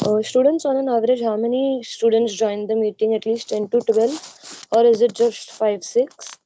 Students, on an average, how many students join the meeting? At least 10 to 12, or is it just 5, 6?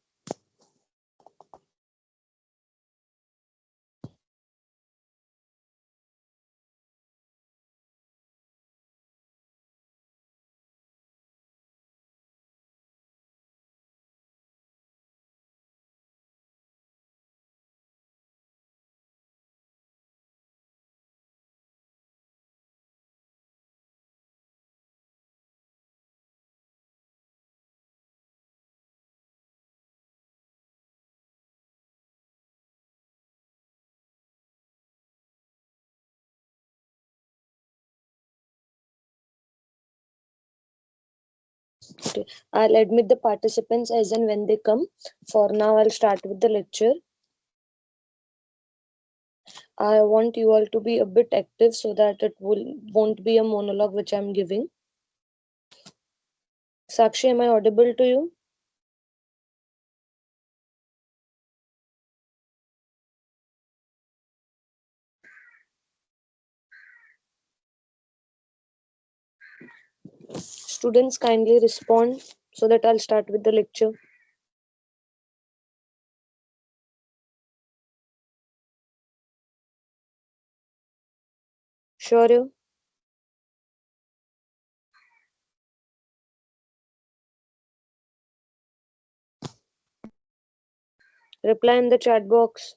Okay, I'll admit the participants as and when they come. For now, I'll start with the lecture. I want you all to be a bit active so that won't be a monologue which I'm giving. Sakshi, am I audible to you? Students, kindly respond so that I'll start with the lecture. Sure. Reply in the chat box.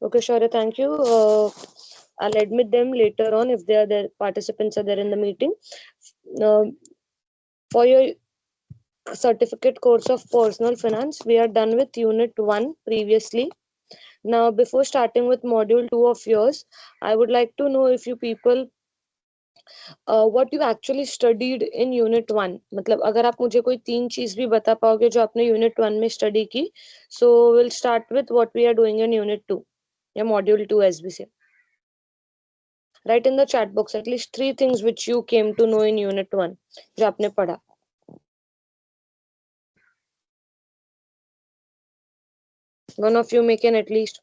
Okay, sure. Thank you. I'll admit them later on if they are there. Participants are there in the meeting. Uh, for your certificate course of personal finance, we are done with Unit 1 previously. Now, before starting with Module 2 of yours, I would like to know if you people what you actually studied in Unit 1. मतलब अगर आप मुझे कोई 3 चीज भी बता पाओगे जो आपने Unit 1 में स्टडी की, so we'll start with what we are doing in Unit 2 या Module 2 as we say. Write in the chat box at least 3 things which you came to know in Unit 1 जो आपने पढ़ा. One of you make an at least.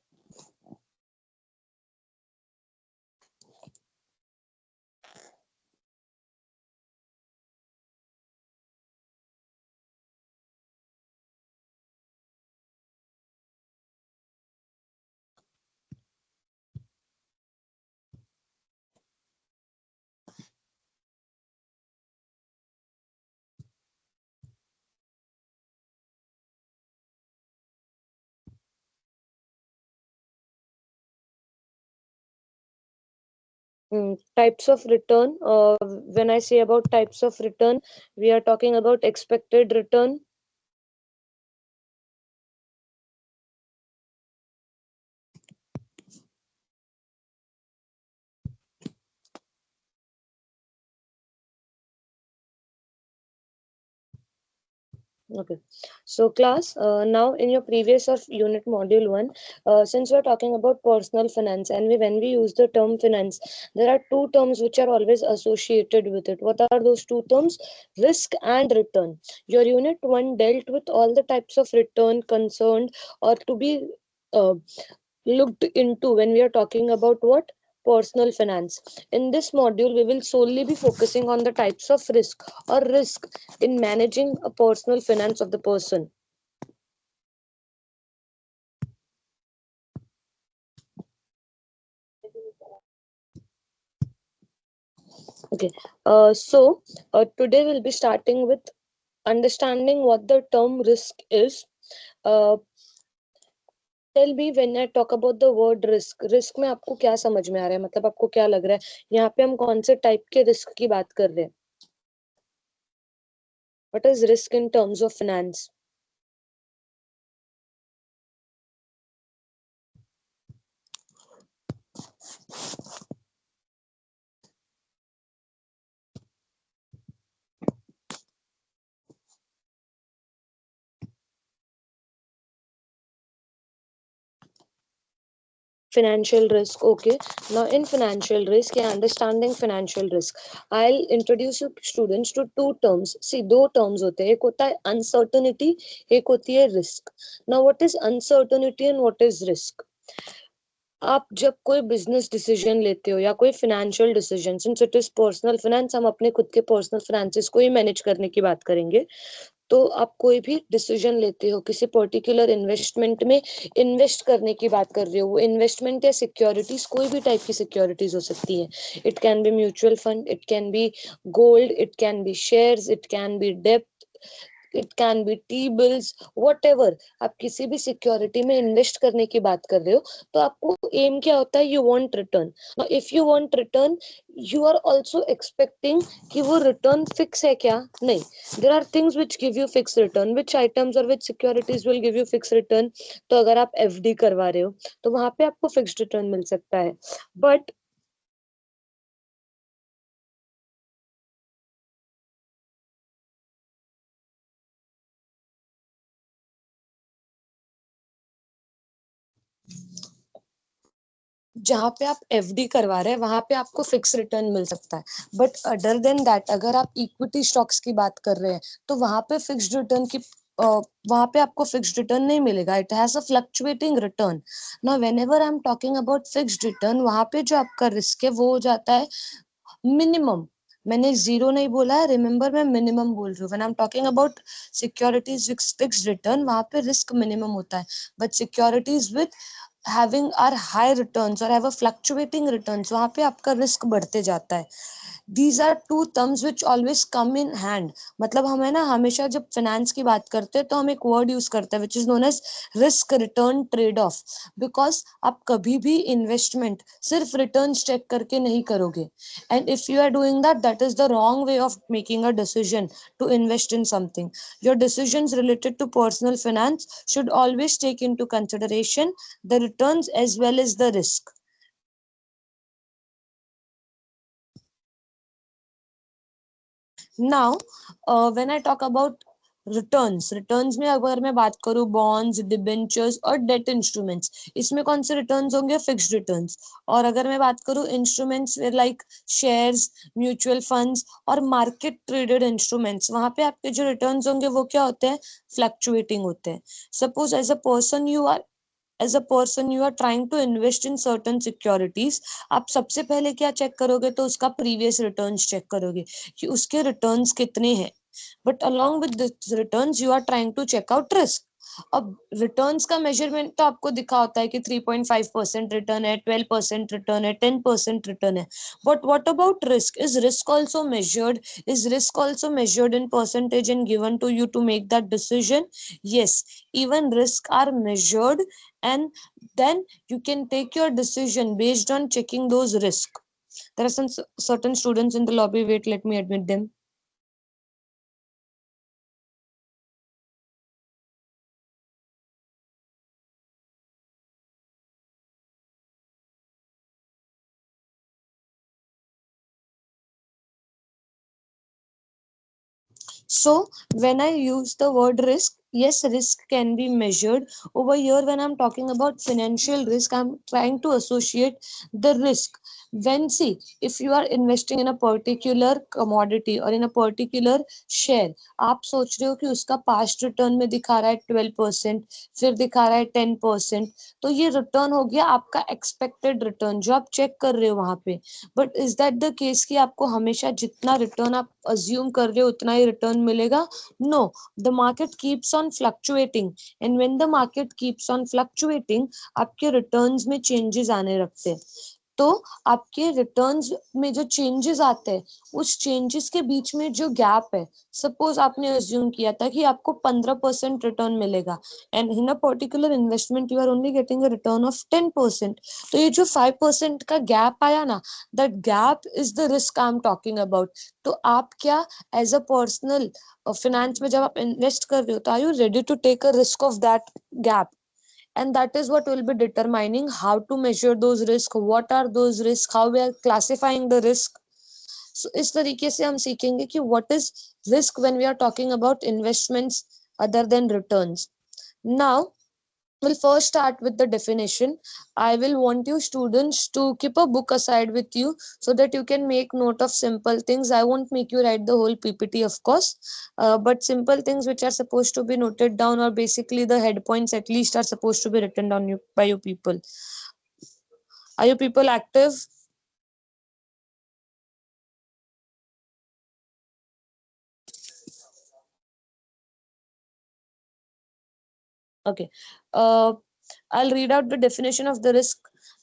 Types of return. When I say about types of return, we are talking about expected return. Okay. So class, now in your previous of unit module 1, since we're talking about personal finance and when we use the term finance, there are two terms which are always associated with it. What are those two terms? Risk and return. Your unit 1 dealt with all the types of return concerned or to be uh, looked into when we are talking about what? Personal finance. In this module, we will solely be focusing on the types of risk or risk in managing a personal finance of the person. Okay. Today we'll be starting with understanding what the term risk is. Uh, Tell me when I talk about the word risk, risk में आपको क्या समझ में आ रहा है, मतलब आपको क्या लग रहा है यहाँ पे हम कौन से टाइप के रिस्क की बात कर रहे हैं? What is risk in terms of finance? Financial risk. Okay. Now in financial risk, yeah, understanding financial risk, I'll introduce you students to two terms. See, दो terms होते हैं, एक होता है uncertainty, एक होती है risk. Now what is uncertainty and what is risk? आप जब कोई बिजनेस डिसीजन लेते हो या कोई financial decision, since it is personal finance, हम अपने खुद के पर्सनल फाइनेंसेस को ही मैनेज करने की बात करेंगे। तो आप कोई भी डिसीजन लेते हो किसी पर्टिकुलर इन्वेस्टमेंट में इन्वेस्ट करने की बात कर रहे हो, वो इन्वेस्टमेंट या सिक्योरिटीज, कोई भी टाइप की सिक्योरिटीज हो सकती है। It can be mutual fund, it can be gold, it can be shares, it can be डेप्ट, it can be T bills, whatever. आप किसी भी सिक्योरिटी में इन्वेस्ट करने की बात कर रहे हो, तो आपको एम क्या होता है? You want return. If you want return, you are also expecting कि वो रिटर्न फिक्स है क्या? नहीं, there are things which give you fix return, which items or which securities will give you fix return. तो अगर आप FD करवा रहे हो तो वहां पे आपको फिक्स्ड रिटर्न मिल सकता है। बट जहाँ पे आप एफडी करवा रहे हैं वहां पे आपको फिक्स रिटर्न मिल सकता है। बट अदर देन दैट, अगर आप इक्विटी स्टॉक्स की बात कर रहे हैं तो वहां पे फिक्स्ड रिटर्न की वहां पे आपको फिक्स्ड रिटर्न नहीं मिलेगा। It has a fluctuating return. Now when ever I am talking about fixed return, वहां पे जो आपका रिस्क है वो हो जाता है मिनिमम। मैंने जीरो नहीं बोला है, रिमेंबर, मैं मिनिमम बोल रही हूँ। When I am talking about securities fixed return, वहां पे रिस्क मिनिमम होता है। But securities with having are high returns और हैव अ फ्लक्चुएटिंग रिटर्न्स, वहां पे आपका रिस्क बढ़ते जाता है। These are two terms which always come in hand. मतलब हमें ना हमेशा जब फाइनेंस की बात करते हैं तो हम एक वर्ड यूज करते हैं which is known as risk return trade off. Because आप कभी भी इन्वेस्टमेंट सिर्फ रिटर्न चेक करके नहीं करोगे। And if you are doing that, that is the wrong way of making a decision to invest in something. Your decisions related to personal finance should always take into consideration the returns as well as the risk. Now when I talk about returns में अगर मैं बात करूं bonds, debentures और debt instruments, इसमें कौन से returns होंगे? Fixed returns. और अगर मैं बात करूं instruments like shares, mutual funds और मार्केट ट्रेडेड इंस्ट्रूमेंट्स, वहां पे आपके जो रिटर्न्स होंगे वो क्या होते हैं? फ्लक्चुएटिंग होते हैं। Suppose as a person you are trying to invest in certain securities, आप सबसे पहले क्या चेक करोगे? तो उसका प्रीवियस रिटर्न्स चेक करोगे कि उसके रिटर्न्स कितने हैं। But along with the returns you are trying to check out risk. अब रिटर्न्स का मेजरमेंट तो आपको दिखा होता है कि 3.5% रिटर्न है, 12% रिटर्न है, 10% रिटर्न है। But what about risk? Is risk also measured? Is risk also measured in percentage and given to you to make that decision? Yes, even risk are measured, and then you can take your decision based on checking those risks. There are some certain students in the lobby. Wait, let me admit them. So when I use the word risk, yes, risk can be measured. Over here, when I'm talking about financial risk, I'm trying to associate the risk. When, see, if you are investing in a particular commodity or in a particular share, आप सोच रहे हो कि उसका past return में दिखा रहा है 12%, फिर दिखा रहा है 10%, तो ये रिटर्न हो गया आपका एक्सपेक्टेड रिटर्न जो आप चेक कर रहे हो वहां पे। But is that the case कि आपको हमेशा जितना रिटर्न आप अज्यूम कर रहे हो उतना ही रिटर्न मिलेगा? No, the market keeps on fluctuating, and when the market keeps on fluctuating, आपके रिटर्न्स में चेंजेस आने लगते हैं। तो आपके रिटर्न्स में जो चेंजेस आते हैं, उस चेंजेस के बीच में जो गैप है, सपोज आपने अज्यूम किया था कि आपको 15% रिटर्न मिलेगा, and in a particular investment you are only getting a return of 10%। तो ये जो 5% का गैप आया ना, that gap is the risk I am talking about. तो आप क्या, एज अ पर्सनल फाइनेंस में जब आप इन्वेस्ट कर रहे हो, तो are you ready to take a risk of that gap? And that is what will be determining how to measure those risks, what are those risks, how we are classifying the risk. So इस तरीके से हम सीखेंगे कि what is risk when we are talking about investments other than returns. Now We'll first start with the definition. I will want you students to keep a book aside with you so that you can make note of simple things. I won't make you write the whole PPT, of course, but simple things which are supposed to be noted down, or basically the head points at least, are supposed to be written down by you people. Are you people active? Okay. Uh, I'll read out the definition of the risk.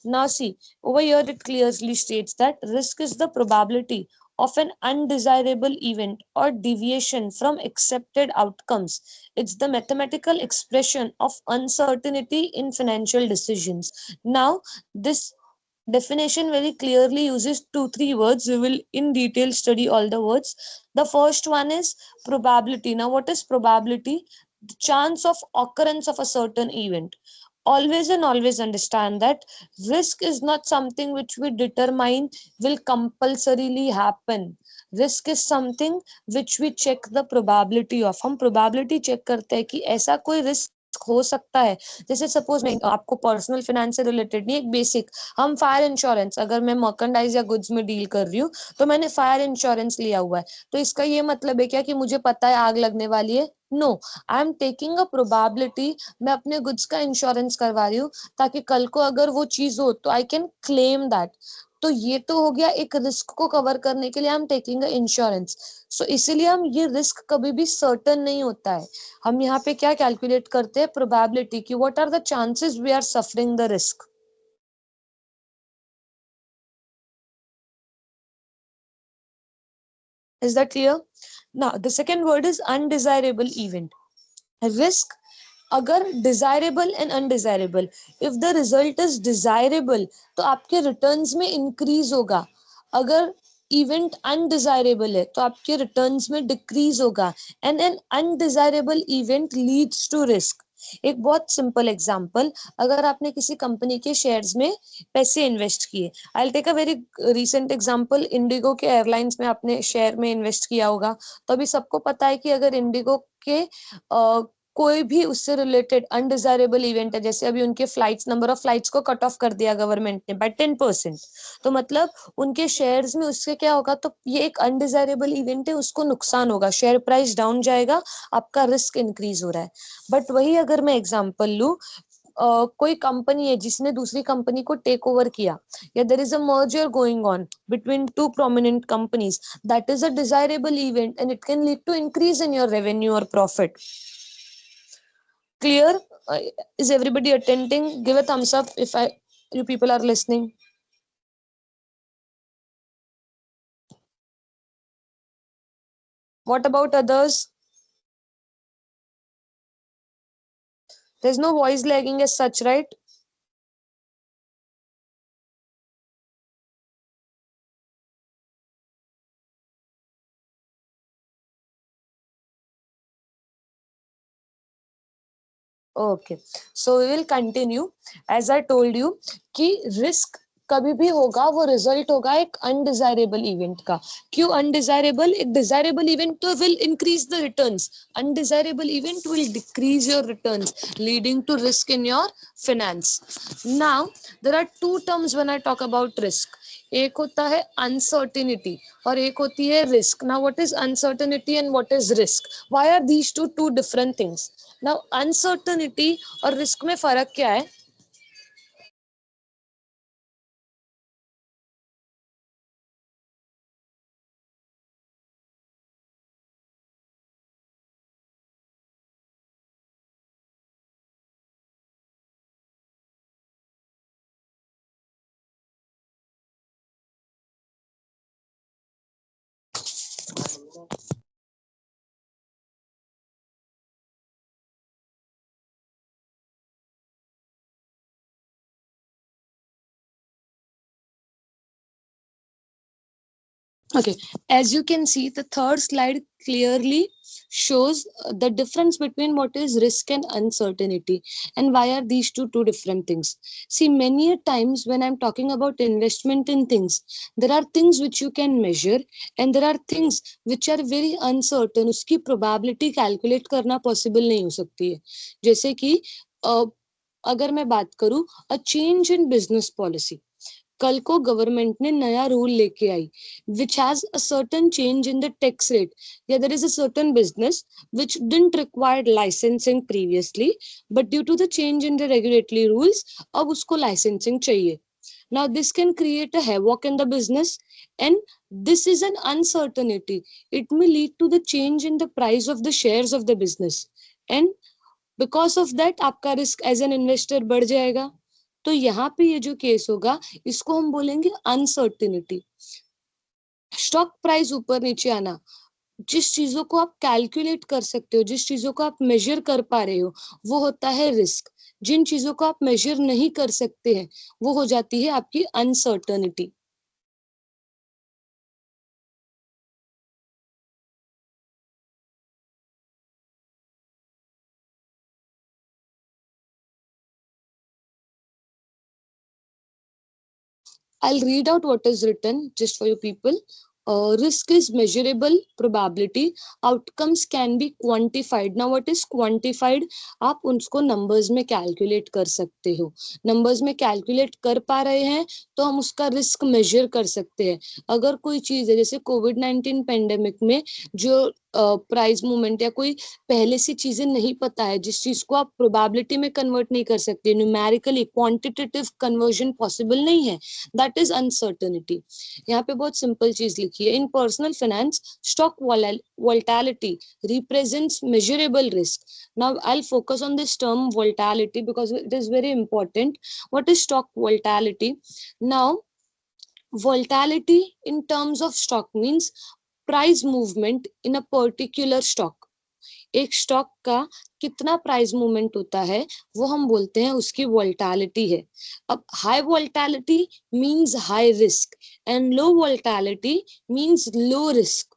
Now, see, over here it clearly states that risk is the probability of an undesirable event or deviation from accepted outcomes. It's the mathematical expression of uncertainty in financial decisions. Now, this definition very clearly uses two, three words. We will in detail study all the words. The first one is probability. Now, what is probability? The chance of occurrence of a certain event. Always and always understand that risk is not something which we determine will compulsorily happen. Risk is something which we check the probability of. हम probability check करते हैं कि ऐसा कोई risk हो सकता है. जैसे सपोज मैं आपको पर्सनल फाइनेंस से रिलेटेड नहीं, एक बेसिक, हम फायर इंश्योरेंस, अगर मैं मर्केंडाइज या गुड्स में डील कर रही हूँ तो मैंने फायर इंश्योरेंस लिया हुआ है, तो इसका ये मतलब है क्या कि मुझे पता है आग लगने वाली है? No, I am taking a probability. मैं अपने गुड्स का इंश्योरेंस करवा रही हूँ ताकि कल को अगर वो चीज हो तो आई कैन क्लेम दैट. तो ये तो हो गया एक रिस्क को कवर करने के लिए I am taking a insurance. So इसीलिए हम ये रिस्क कभी भी सर्टन नहीं होता है. हम यहाँ पे क्या कैलकुलेट करते हैं? प्रोबेबिलिटी की. What are the chances we are suffering the risk. Is that clear? Now, the second word is undesirable event. Risk, अगर desirable and undesirable, if the result is desirable तो आपके रिटर्न्स में increase होगा. अगर event undesirable है तो आपके returns में डिक्रीज होगा. And an undesirable event leads to risk. एक बहुत सिंपल एग्जांपल, अगर आपने किसी कंपनी के शेयर्स में पैसे इन्वेस्ट किए, I will take a very recent example, IndiGo के एयरलाइंस में आपने शेयर में इन्वेस्ट किया होगा, तो अभी सबको पता है कि अगर इंडिगो के कोई भी उससे रिलेटेड अनडिजायरेबल इवेंट है, जैसे अभी उनके फ्लाइट्स, नंबर ऑफ फ्लाइट्स को कट ऑफ कर दिया गवर्नमेंट ने बाय 10%, तो मतलब उनके शेयर्स में उससे क्या होगा? तो ये एक अनडिजायरेबल इवेंट है, उसको नुकसान होगा, शेयर प्राइस डाउन जाएगा, आपका रिस्क इंक्रीज हो रहा है. बट वही अगर मैं एग्जांपल लूं, कोई कंपनी है जिसने दूसरी कंपनी को टेक ओवर किया, या there is a merger going on between two prominent companies, that is a desirable event and it can lead to increase in your revenue और profit. Clear? Is everybody attending? Give a thumbs up if you people are listening. What about others? There's no voice lagging as such, right? Okay, so we will continue. As I told you कि risk कभी भी होगा, वो result होगा एक undesirable event का. क्यों undesirable? एक डिजायरेबल इवेंट तो will increase the returns, undesirable event will decrease your returns, leading to risk in your finance. Now, there are two terms when I talk about risk. एक होता है uncertainty और एक होती है risk. Now, what is uncertainty and what is risk? Why are these two different things? Now, uncertainty और risk में फर्क क्या है? Okay, as you can see, the third slide clearly shows the difference between what is risk and uncertainty, and why are these two different things. See, many a times when I'm talking about investment in things, there are things which you can measure and there are things which are very uncertain. उसकी probability calculate करना possible नहीं हो सकती है. जैसे कि अगर मैं बात करूं a change in business policy, कल को गवर्नमेंट ने नया रूल लेके आई which has a certain change in the tax rate. Yeah, there is a certain business which didn't require licensing previously, but due to the change in the regulatory rules, अब उसको licensing चाहिए. Now this can create a havoc in the business, and this is an uncertainty. It may lead to the change in the price of the shares of the business, and because of that आपका risk as an investor बढ़ जाएगा. तो यहाँ पे ये जो case होगा इसको हम बोलेंगे अनसर्टिनिटी. स्टॉक प्राइस ऊपर नीचे आना, जिस चीजों को आप कैलकुलेट कर सकते हो, जिस चीजों को आप मेजर कर पा रहे हो, वो होता है रिस्क. जिन चीजों को आप मेजर नहीं कर सकते हैं वो हो जाती है आपकी uncertainty. I'll read out what is written just for you people. Risk is measurable probability. Outcomes can be quantified. Now, what is quantified? आप उसको numbers में calculate कर सकते हो. Numbers में calculate कर पा रहे हैं तो हम उसका risk measure कर सकते हैं. अगर कोई चीज है जैसे COVID-19 pandemic में जो प्राइस मूवमेंट या कोई पहले से चीजें नहीं पता है, जिस चीज को आप प्रोबेबिलिटी में कन्वर्ट नहीं कर सकते, न्यूमेरिकली क्वांटिटेटिव कन्वर्जन पॉसिबल नहीं है, दैट इज अनसर्टेनिटी. यहाँ पे बहुत सिंपल चीज लिखी है. In personal finance stock volatility represents measurable risk. Now I'll focus on this term volatility because it is very important. What is stock volatility? Now volatility in terms of stock means price movement in a particular stock. एक stock का कितना price movement होता है वो हम बोलते हैं उसकी वोलेटिलिटी है. अब high volatility means high risk and low volatility means low risk.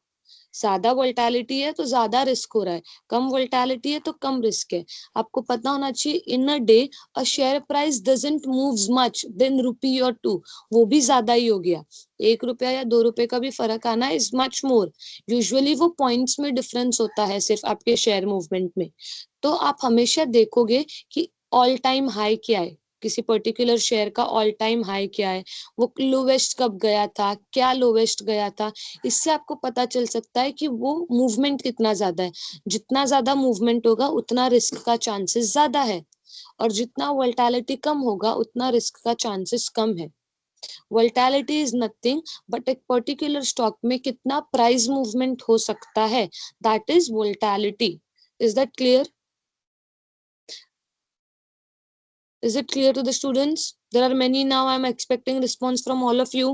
ज्यादा वोलेटिलिटी है तो ज्यादा रिस्क हो रहा है, कम वोलेटिलिटी है तो कम रिस्क है. आपको पता होना चाहिए in a day a share price doesn't moves much than rupee or two. वो भी ज्यादा ही हो गया, 1 रुपया या 2 रुपए का भी फर्क आना इज मच मोर. यूजुअली वो पॉइंट्स में डिफरेंस होता है सिर्फ आपके शेयर मूवमेंट में. तो आप हमेशा देखोगे कि ऑल टाइम हाई क्या है, किसी पर्टिकुलर शेयर का ऑल टाइम हाई क्या है, वो लोवेस्ट कब गया था, क्या लोवेस्ट गया था. इससे आपको पता चल सकता है कि वो मूवमेंट कितना ज्यादा है. जितना ज्यादा मूवमेंट होगा उतना रिस्क का चांसेस ज्यादा है, और जितना वोलेटिलिटी कम होगा उतना रिस्क का चांसेस कम है. वोलेटिलिटी इज नथिंग बट एक पर्टिकुलर स्टॉक में कितना प्राइस मूवमेंट हो सकता है, that is volatility. Is that clear? Is it clear to the students? There are many now. I'm expecting response from all of you.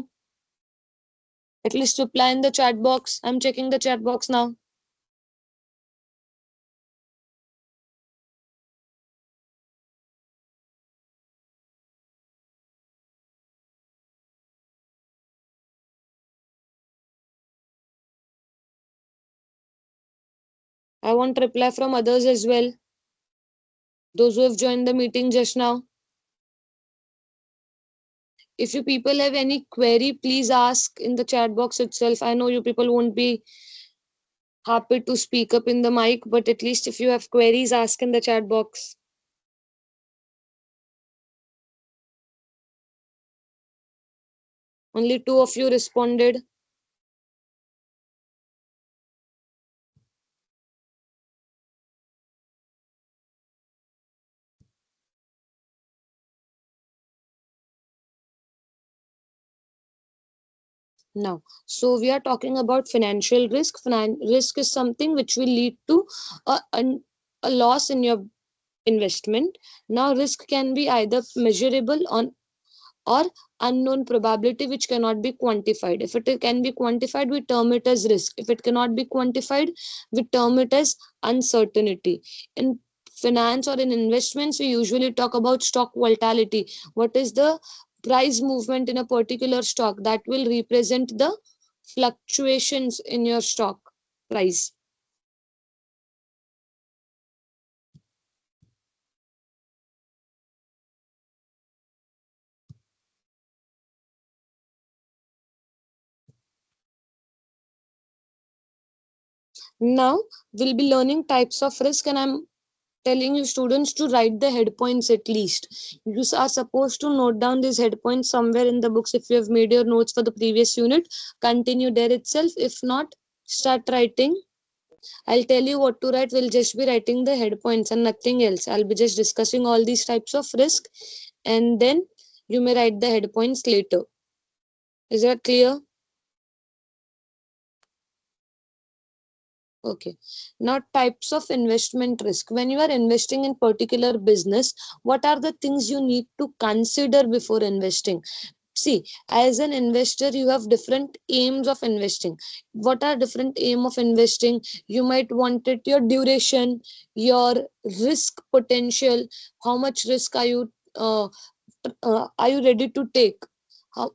At least reply in the chat box. I'm checking the chat box now. I want reply from others as well. Those who have joined the meeting just now. If you people have any query, please ask in the chat box itself. I know you people won't be happy to speak up in the mic, but at least if you have queries, ask in the chat box. Only 2 of you responded. Now, so we are talking about financial risk. Risk is something which will lead to a loss in your investment. Now, risk can be either measurable on or unknown probability which cannot be quantified. If it can be quantified, we term it as risk. If it cannot be quantified, we term it as uncertainty. In finance or in investments, we usually talk about stock volatility. What is the price movement in a particular stock that will represent the fluctuations in your stock price. Now we'll be learning types of risk, and I'm telling you students to write the head points at least. You are supposed to note down these head points somewhere in the books. If you have made your notes for the previous unit, continue there itself. If not, start writing. I'll tell you what to write. We'll just be writing the head points and nothing else. I'll be just discussing all these types of risk, and then you may write the head points later. Is that clear? Okay. Now, types of investment risk. When you are investing in particular business, what are the things you need to consider before investing? See, as an investor, you have different aims of investing. What are different aim of investing? You might want it your duration, your risk potential, how much risk are you ready to take?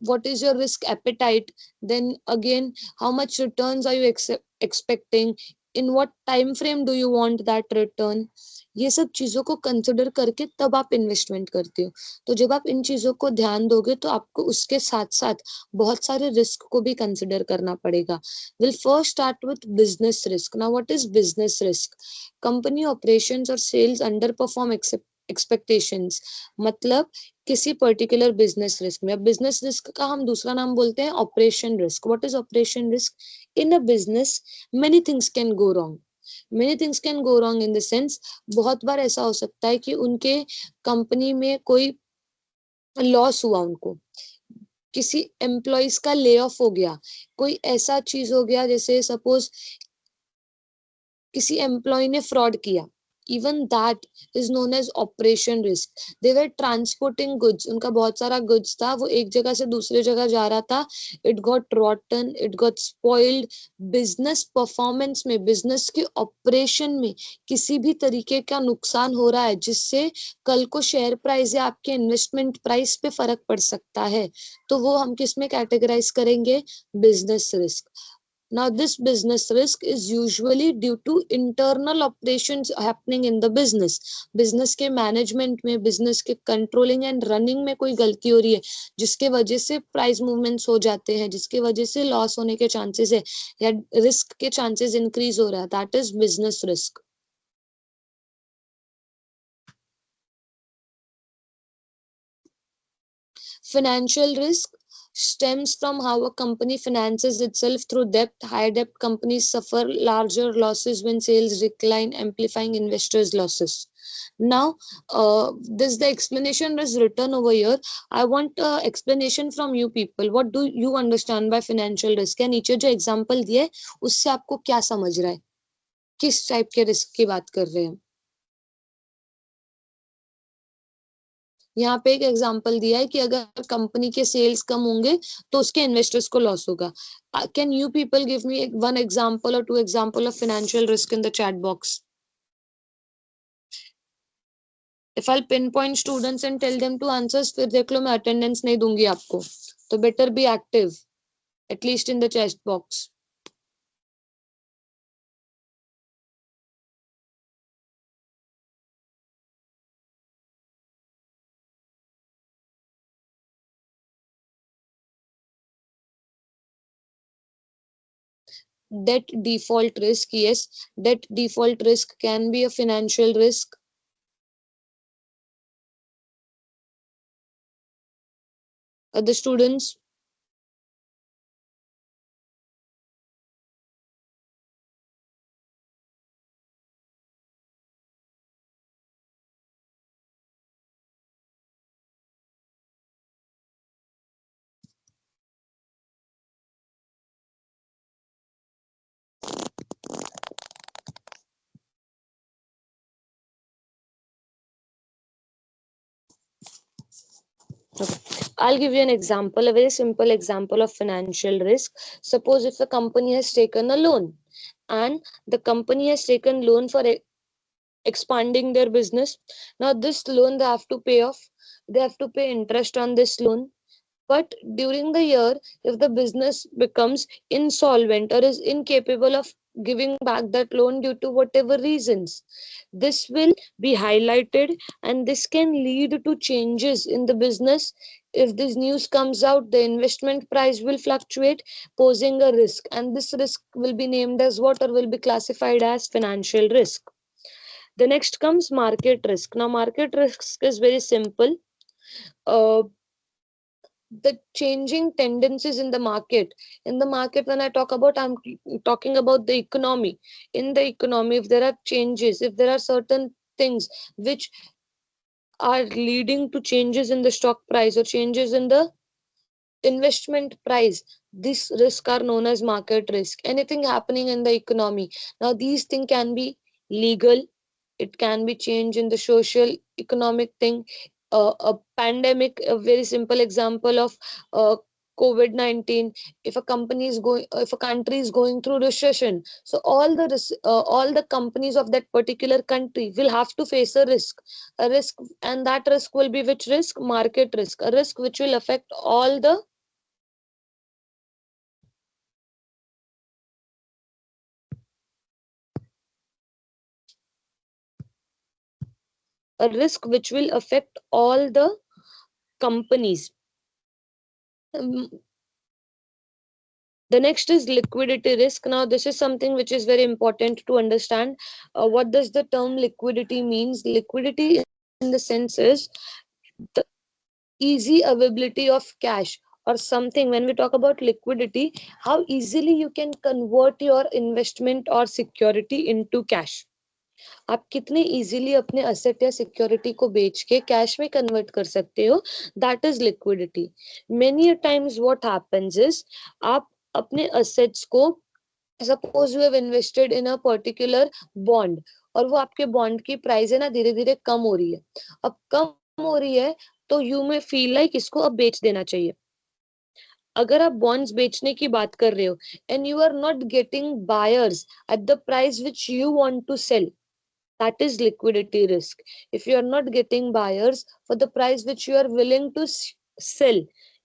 What is your risk appetite? Then again, how much returns are you expecting? In what time frame do you want that return? ये सब चीजों को consider करके तब आप investment करते हो. तो जब आप इन चीजों को ध्यान दोगे तो आपको उसके साथ साथ बहुत सारे रिस्क को भी कंसिडर करना पड़ेगा. Will first start with business risk. Now what is business risk? Company operations और सेल्स अंडर परफॉर्म एक्सपेक्टेशंस. मतलब किसी पर्टिकुलर बिजनेस रिस्क में. बिजनेस रिस्क का हम दूसरा नाम बोलते हैं operation risk. What is operation risk? In a business many things can go wrong. Many things can go wrong in the sense, बहुत बार ऐसा हो सकता है कि उनके कंपनी में कोई लॉस हुआ, उनको किसी एम्प्लॉयज का ले ऑफ हो गया, कोई ऐसा चीज हो गया, जैसे सपोज किसी एम्प्लॉय ने फ्रॉड किया. Even that is known as operation risk. They were transporting goods. उनका बहुत सारा गुड्स था, वो एक जगह से दूसरी जगह जा रहा था. It got रॉटन, it got spoiled. Business performance में, बिजनेस के ऑपरेशन में किसी भी तरीके का नुकसान हो रहा है जिससे कल को शेयर प्राइस या आपके इन्वेस्टमेंट प्राइस पे फर्क पड़ सकता है, तो वो हम किस में कैटेगराइज करेंगे? Business risk. Now, this business risk is usually due to internal operations happening in the business. Business के management में, business के controlling and running में कोई गलती हो रही है, जिसके वजह से price movements हो जाते हैं, जिसके वजह से loss होने के chances है या risk के chances increase हो रहा है. That is business risk. Financial risk stems from how a company finances itself through debt. High debt companies suffer larger losses when sales decline, amplifying investors' losses. Now, this the explanation is written over here. I want explanation from you people. What do you understand by financial risk? क्या नीचे जो example दिए उससे आपको क्या समझ रहा है? किस type के risk की बात कर रहे हैं? यहाँ पे एक एग्जांपल दिया है कि अगर कंपनी के सेल्स कम होंगे तो उसके इन्वेस्टर्स को लॉस होगा. Can you people give me one example or two example of financial risk in the chat box? If I pinpoint students and tell them to answers, फिर देख लो मैं अटेंडेंस नहीं दूंगी आपको. तो better be active at least in the chat box. Debt default risk, yes, debt default risk can be a financial risk. The students, I'll give you an example, a very simple example of financial risk. Suppose if a company has taken a loan and the company has taken loan for expanding their business. Now this loan they have to pay off. They have to pay interest on this loan. But during the year, if the business becomes insolvent or is incapable of giving back that loan due to whatever reasons, this will be highlighted and this can lead to changes in the business. If this news comes out, the investment price will fluctuate, posing a risk, and this risk will be named as what, or will be classified as financial risk. The next comes market risk. Now, market risk is very simple. Uh, the changing tendencies in the market. In the market, when I talk about, I'm talking about the economy. In the economy, if there are changes, if there are certain things which are leading to changes in the stock price or changes in the investment price, these risks are known as market risk. Anything happening in the economy, now these things can be legal, it can be change in the social economic thing, a pandemic, a very simple example of uh, COVID-19. If a company is going, if a country is going through recession, so all the companies of that particular country will have to face a risk, and that risk will be which risk? Market risk, a risk which will affect all the, a risk which will affect all the companies. Um, the next is liquidity risk. Now, this is something which is very important to understand. What does the term liquidity means? Liquidity in the sense is the easy availability of cash or something. When we talk about liquidity, how easily you can convert your investment or security into cash. आप कितने easily अपने asset या security को बेच के cash में convert कर सकते हो, that is liquidity. Many times what happens is, आप अपने असेट्स को, suppose you have invested in a particular bond, और वो आपके बॉन्ड की प्राइस है ना धीरे धीरे कम हो रही है. अब कम हो रही है तो यू में फील लाइक इसको अब बेच देना चाहिए. अगर आप बॉन्ड्स बेचने की बात कर रहे हो and you are not getting buyers at the price which you want to sell, that is liquidity risk. If you are not getting buyers for the price which you are willing to sell,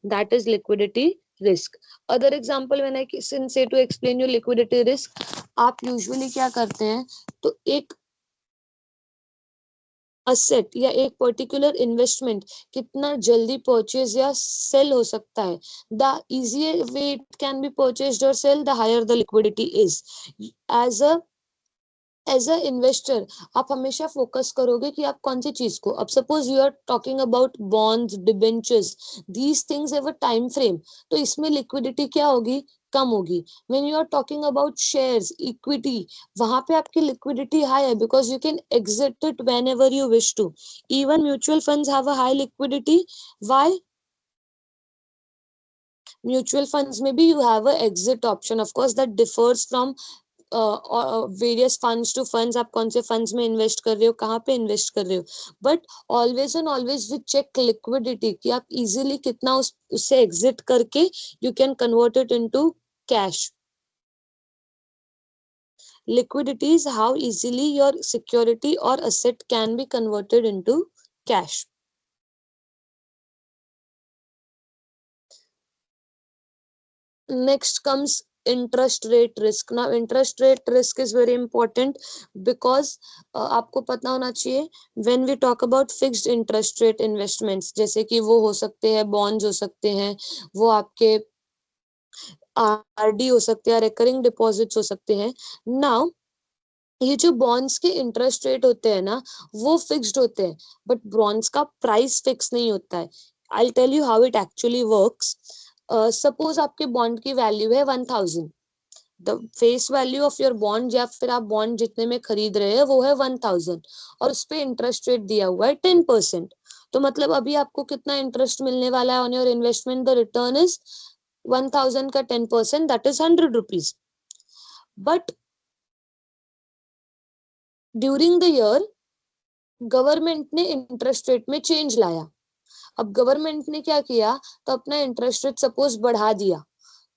that is liquidity risk. Other example, when I say to explain you liquidity risk, आप usually क्या करते हैं, तो एक asset या एक particular investment कितना जल्दी परचेज या सेल हो सकता है, the easier way it can be purchased or sell, the higher the liquidity is. As a investor आप हमेशा फोकस करोगे कि आप कौन सी चीज को, अब suppose you are talking about bonds, debentures, these things have a time frame, तो इसमें लिक्विडिटी क्या होगी? कम होगी. When you are talking about shares, equity, वहां पे आपकी लिक्विडिटी हाई है because you can exit it whenever you wish to. Even mutual funds have a high liquidity. Why? Mutual funds में भी you have a exit option, of course that differs from various funds to funds. आप कौन से funds में invest कर रहे हो, कहाँ पे इन्वेस्ट कर रहे हो, but always and always with check liquidity कि आप इजीली कितना उससे एग्जिट करके you can convert it into cash. Liquidity is how easily your security or asset can be converted into cash. Next comes interest rate risk. Now interest rate risk is very important because आपको पता होना चाहिए when we talk about fixed interest rate investments, जैसे कि वो हो सकते हैं bonds, हो सकते हैं वो आपके आरडी हो सकते हैं, रिकरिंग डिपॉजिट्स हो सकते हैं. नाउ ये जो बॉन्ड्स के इंटरेस्ट रेट होते हैं ना, वो फिक्स्ड होते हैं, बट बॉन्ड्स का प्राइस फिक्स नहीं होता है. I tell you how it actually works. Suppose आपके बॉन्ड की वैल्यू है 1000, the face value of your bond, या फिर आप बॉन्ड जितने में खरीद रहे हैं वो है 1000, और उस पे इंटरेस्ट रेट दिया हुआ है 10%. तो मतलब अभी आपको कितना इंटरेस्ट मिलने वाला है on your investment? The return is 1000 का 10%, that is 100 rupees. But during the year government ने इंटरेस्ट रेट में चेंज लाया. अब गवर्नमेंट ने क्या किया, तो अपना इंटरेस्ट रेट सपोज बढ़ा दिया,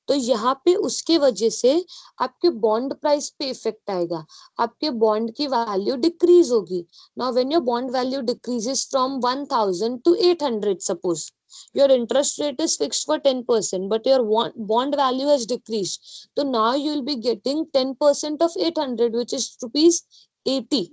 तो यहाँ पे उसके वजह से आपके बॉन्ड प्राइस पे इफेक्ट आएगा, आपके बॉन्ड की वैल्यू डिक्रीज होगी. Now when your bond value decreases from 1000 to 800, suppose your interest rate is fixed for 10%, but your bond value has decreased, so now you will be getting 10% of 800, which is rupees 80.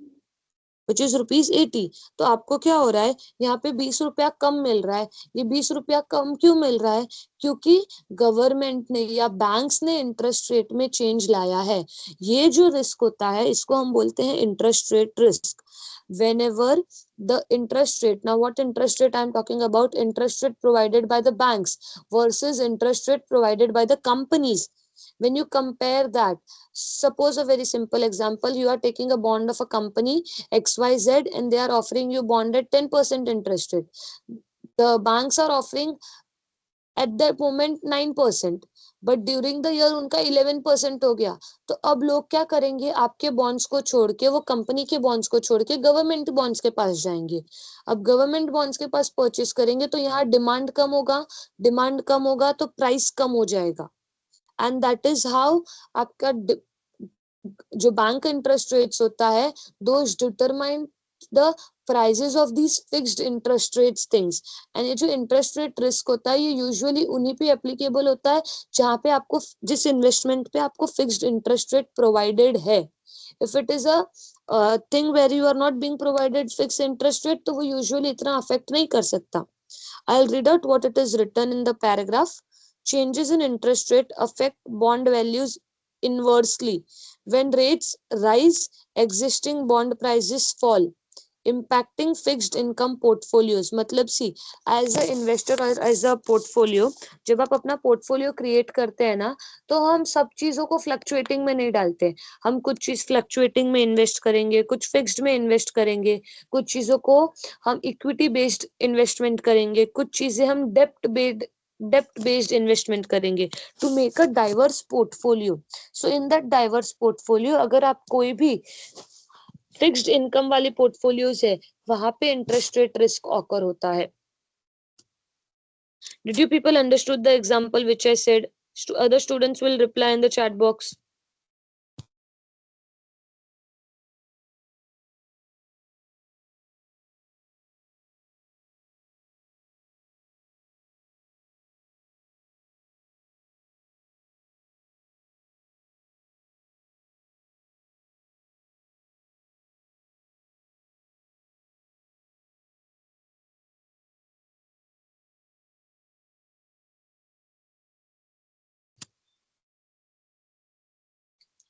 which is ₹80। तो आपको क्या हो रहा है, यहाँ पे 20 रुपया कम मिल रहा है। ये 20 रुपया कम क्यों मिल रहा है? क्योंकि गवर्नमेंट ने या बैंक्स ने इंटरेस्ट रेट में चेंज लाया है। ये जो रिस्क होता है इसको हम बोलते हैं interest rate risk. Whenever the interest rate, now what interest rate I'm talking about? Interest rate provided by the banks versus interest rate provided by the companies. When you compare that, suppose a very simple example, you are taking a bond of a company XYZ and they are offering you bond at 10% interest rate. The banks are offering at that moment 9%, but during the year उनका 11% हो गया। तो अब लोग क्या करेंगे, आपके bonds को छोड़ के, वो कंपनी के बॉन्ड्स को छोड़ के गवर्नमेंट बॉन्ड्स के पास जाएंगे। अब गवर्नमेंट बॉन्ड्स के पास परचेस करेंगे तो यहाँ डिमांड कम होगा, डिमांड कम होगा तो प्राइस कम हो जाएगा। एंड दैट इज हाउ आपका जो बैंक इंटरेस्ट रेट्स होता है, those determine the prices of these fixed interest rates things. And ये जो इंटरेस्ट रेट रिस्क होता है ये यूजुअली उन्हीं पे एप्लीकेबल होता है जहाँ पे आपको, जिस इन्वेस्टमेंट पे आपको फिक्स्ड इंटरेस्ट रेट प्रोवाइडेड है। If it is a thing where you are not being provided fix interest rate, तो वो यूजुअली इतना अफेक्ट नहीं कर सकता। I'll read out what it is written in the paragraph. Changes in interest rate affect bond values inversely. When rates rise, existing bond prices fall, impacting fixed income portfolios. मतलब सी, as a investor और as a portfolio, जब आप अपना portfolio create करते हैं ना, तो हम सब चीजों को फ्लक्चुएटिंग में नहीं डालते। हम कुछ चीज फ्लक्चुएटिंग में इन्वेस्ट करेंगे, कुछ फिक्स्ड में इन्वेस्ट करेंगे, कुछ चीजों को हम इक्विटी बेस्ड इन्वेस्टमेंट करेंगे, कुछ चीजें हम डेप्ट बेस्ड इन्वेस्टमेंट करेंगे to make a diverse portfolio. So in that diverse portfolio अगर आप कोई भी फिक्स्ड इनकम वाली पोर्टफोलियोज है, वहां पे इंटरेस्ट रेट रिस्क ऑकर होता है। Did you people understood the example which I said? Other students will reply in the chat box.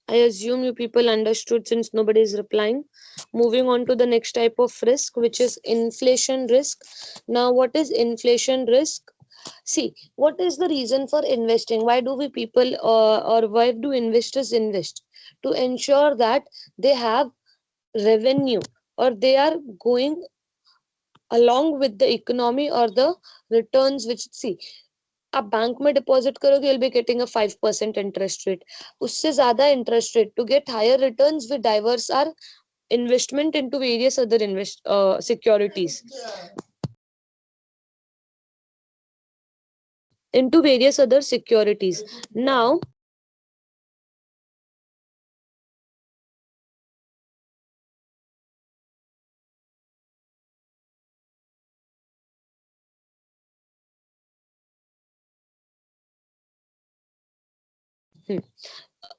I assume you people understood since nobody is replying. Moving on to the next type of risk, which is inflation risk. Now, what is inflation risk? See, what is the reason for investing? Why do we people or why do investors invest? To ensure that they have revenue or they are going along with the economy or the returns which, see, आप bank में deposit करोगे, you'll be getting a 5% interest rate. उससे ज्यादा interest rate, to get higher returns, we diverse our investment into various other securities, into various other securities. Now,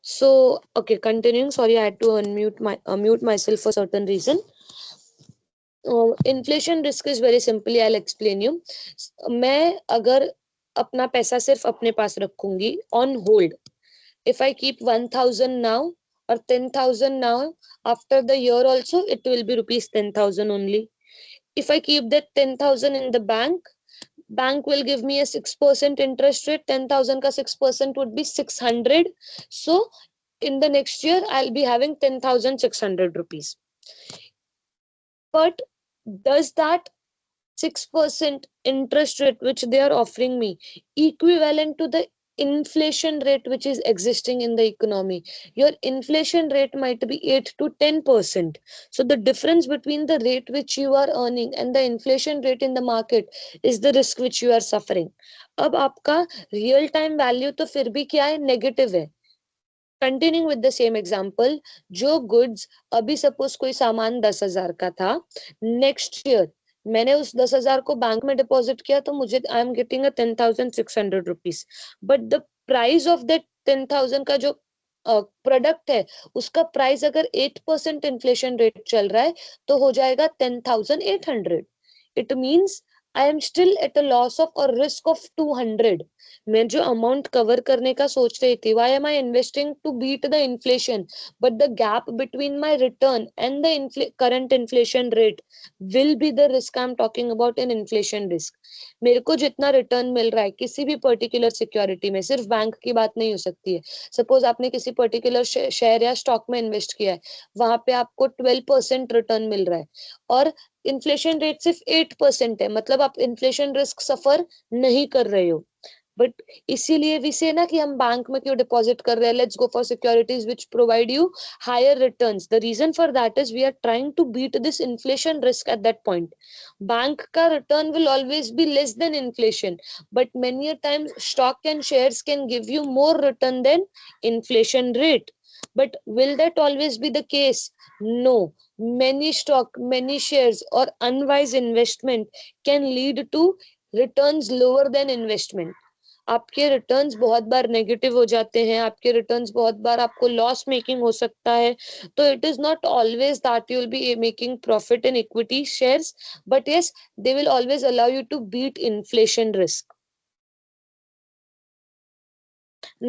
so okay, continuing. Sorry, I had to mute myself for certain reason. Inflation risk is very simply, I'll explain you. मैं अगर अपना पैसा सिर्फ अपने पास रखूंगी on hold, if I keep 1,000 now or 10,000 now, after the year also it will be rupees 10,000 only. If I keep that 10,000 in the bank will give me a 6% interest rate. 10,000 ka 6% would be 600. So in the next year I'll be having 10,600 rupees. But does that 6% interest rate which they are offering me equivalent to the inflation rate which is existing in the economy? Your inflation rate might be 8 to 10%. So the difference between the rate which you are earning and the inflation rate in the market is the risk which you are suffering. अब आपका real time value तो फिर भी क्या है, negative है. Continuing with the same example, जो goods अभी सपोज कोई सामान 10,000 का था, नेक्स्ट ईयर मैंने उस 10,000 को बैंक में डिपॉजिट किया तो मुझे I am getting a 10,600 rupees, but the price of that 10,000 का जो प्रोडक्ट है उसका प्राइस अगर 8% इन्फ्लेशन रेट चल रहा है तो हो जाएगा 10,800. It means I am still at a loss of और रिस्क ऑफ 200. मैं जो अमाउंट कवर करने का सोच रही थी, why am I investing to beat the inflation, but the gap between my return and the current inflation rate will be the risk I am talking about in inflation risk. मेरे को जितना return मिल रहा है किसी भी particular security में, सिर्फ bank की बात नहीं हो सकती है. सपोज आपने किसी पर्टिकुलर शेयर या स्टॉक में इन्वेस्ट किया है, वहां पे आपको 12% रिटर्न मिल रहा है और इन्फ्लेशन रेट सिर्फ 8% है, मतलब आप इन्फ्लेशन रिस्क सफर नहीं कर रहे हो. बट इसीलिए वी से ना कि हम बैंक में क्यों डिपॉजिट कर रहे हैं, let's go for securities which provide you higher returns. The reason for that is we are trying to beat this inflation risk at that point. Bank का return will always be less than inflation, but many a times stock and shares can give you more return than inflation rate. But will that always be the case? No. Many stock, many shares or unwise investment can lead to returns lower than investment. आपके returns बहुत बार negative हो जाते हैं, आपके returns बहुत बार आपको loss making हो सकता है. तो it is not always that you will be making profit in equity shares, but yes, they will always allow you to beat inflation risk.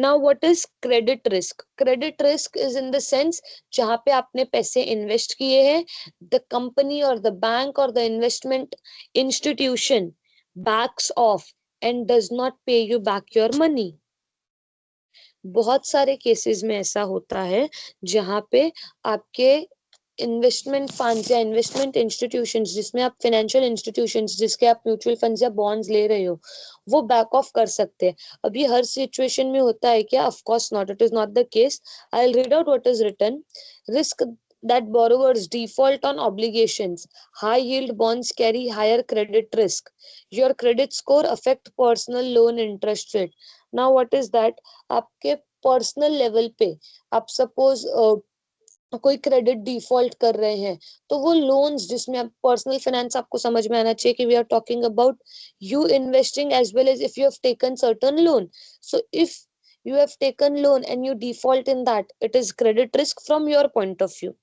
Now what is credit risk? Credit risk is in the sense जहां पे आपने पैसे invest किए हैं, the company or the bank or the investment institution backs off and does not pay you back your money. बहुत सारे cases में ऐसा होता है जहां पे आपके इन्वेस्टमेंट फंड्स या इन्वेस्टमेंट इंस्टीट्यूशंस, जिसमें आप फाइनेंशियल इंस्टीट्यूशंस जिसके आप म्यूचुअल फंड्स या बॉन्ड्स ले रहे हो, वो बैक ऑफ कर सकते हैं. अभी हर सिचुएशन में होता है क्या? Of course not, it is not the case. I will read out what is written. Risk that borrowers default on obligations. High yield bonds carry higher credit risk. Your credit score affect personal loan interest rate. Now what is that? आपके personal level पे आप suppose कोई credit default कर रहे हैं, तो वो loans जिसमें आप पर्सनल फाइनेंस, आपको समझ में आना चाहिए कि we are talking about you investing as well as if you have taken certain loan. So if you have taken loan and you default in that, it is credit risk from your point of view.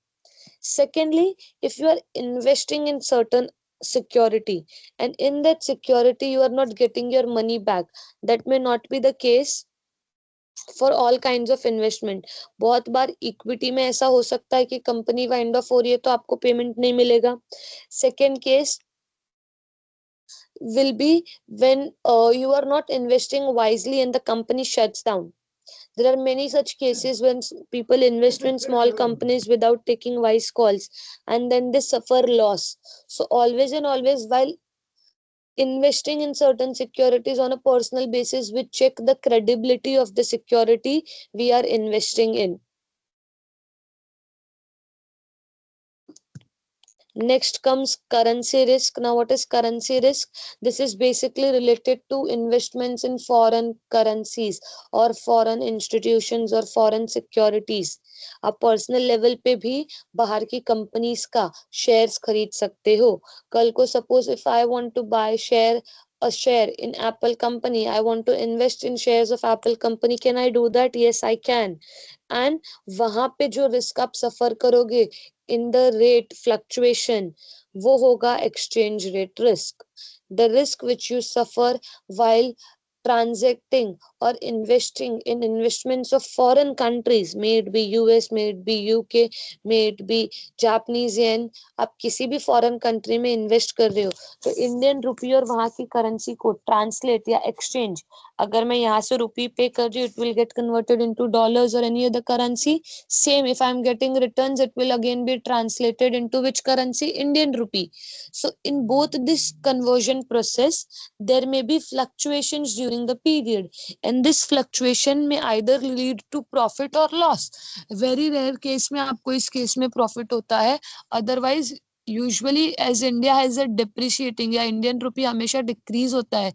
Secondly, if you are investing in certain security and in that security you are not getting your money back, that may not be the case for all kind of investment. बहुत बार equity में ऐसा हो सकता है कि company wind of हो रही है तो आपको पेमेंट नहीं मिलेगा. Second case will be when you are not investing wisely and the company shuts down. There are many such cases when people invest in small companies without taking wise calls and then they suffer loss. So always and always, while investing in certain securities on a personal basis, we check the credibility of the security we are investing in. Next comes currency risk. Now what is currency risk? This is basically related to investments in foreign currencies or foreign institutions or foreign securities. आप personal level पे भी बाहर की companies का shares खरीद सकते हो. कल को suppose if I want to buy a share in Apple company, I want to invest in shares of Apple company, can I do that? Yes, I can. And वहां पे जो रिस्क आप सफर करोगे in the rate fluctuation, वो होगा exchange rate risk. The risk which you suffer while transacting or investing in investments of foreign countries, may it be US, may it be UK, may it be Japanese yen. आप किसी भी foreign country में invest कर रहे हो तो Indian rupee और वहां की करेंसी को ट्रांसलेट या एक्सचेंज, अगर मैं यहाँ से रुपी पे कर रही हूँ, it will get converted into dollars or any other currency. Same, if I'm getting returns, it will again be translated into which currency? Indian rupee. So in both this conversion process, there may be fluctuations during the period, and this fluctuation may either lead to profit or loss. Very rare case में आपको इस case में profit होता है, otherwise usually as India has a depreciating या Indian rupee हमेशा decrease होता है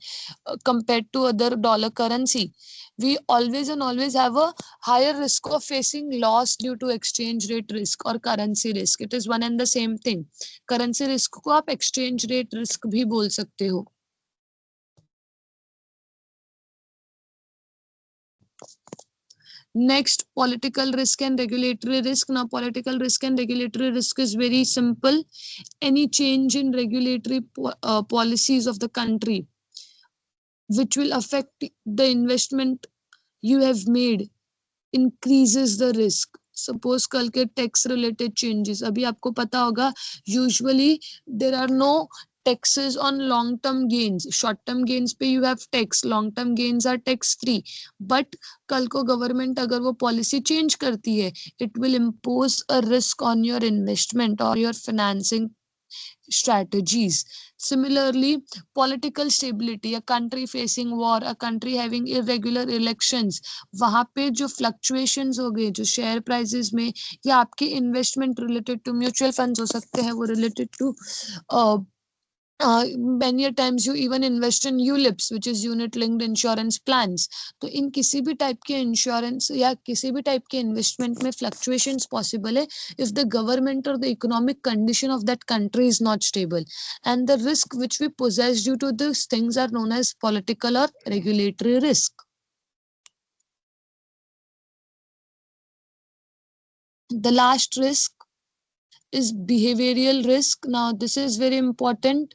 compared to other dollar currency, we always and always have a higher risk of facing loss due to exchange rate risk or currency risk. It is one and the same thing. Currency risk को आप exchange rate risk भी बोल सकते हो. Next, political risk and regulatory risk. Now, political risk and regulatory risk is very simple. Any change in regulatory policies of the country which will affect the investment you have made increases the risk. Suppose कल के tax related changes, अभी आपको पता होगा usually there are no taxes on long term gains. Short term gains पे you have tax, long term gains are tax free. But कल को government अगर वो पॉलिसी चेंज करती है, it will impose a risk on your investment or your financing strategies. Similarly, political stability, a country facing war, a country having irregular elections, वहां पे जो fluctuations हो गए, जो share prices में, या आपके investment related to mutual funds हो सकते हैं, वो related to uh, many a times you even invest in ULIPs, which is unit linked insurance plans. तो इन किसी भी टाइप के इंश्योरेंस या किसी भी टाइप के इन्वेस्टमेंट में फ्लक्चुएशंस पॉसिबल है if the government or the economic condition of that country is not stable, and the risk which we possess due to these things are known as political or regulatory risk. The last risk is behavioral risk. Now this is very important.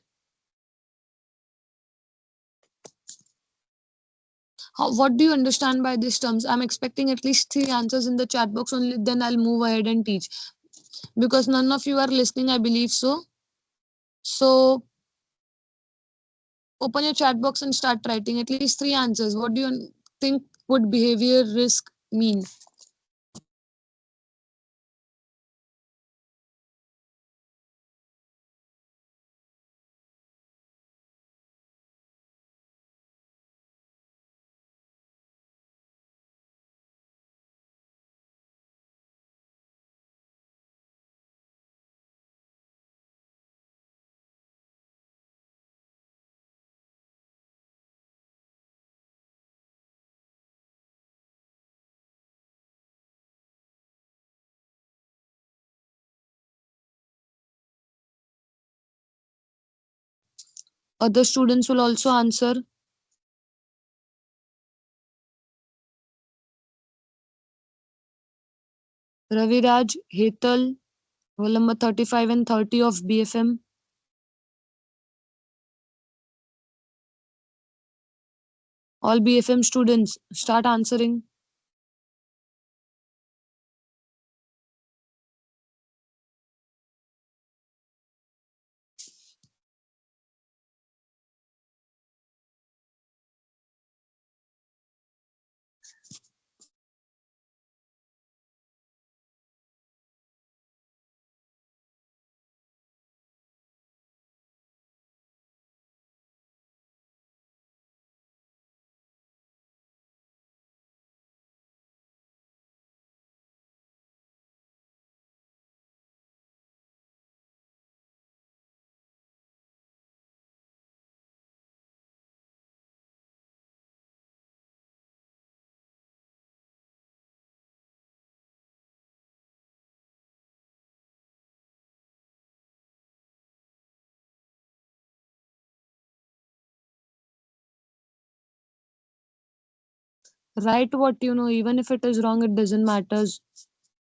What do you understand by these terms? I'm expecting at least 3 answers in the chat box, only then I'll move ahead and teach, because none of you are listening, I believe so. So open your chat box and start writing at least 3 answers. What do you think would behavior risk mean? Other students will also answer. Raviraj, Hetal, roll number 35 and 30 of BFM. All BFM students, start answering. Write what you know, even if it is wrong, it doesn't matter.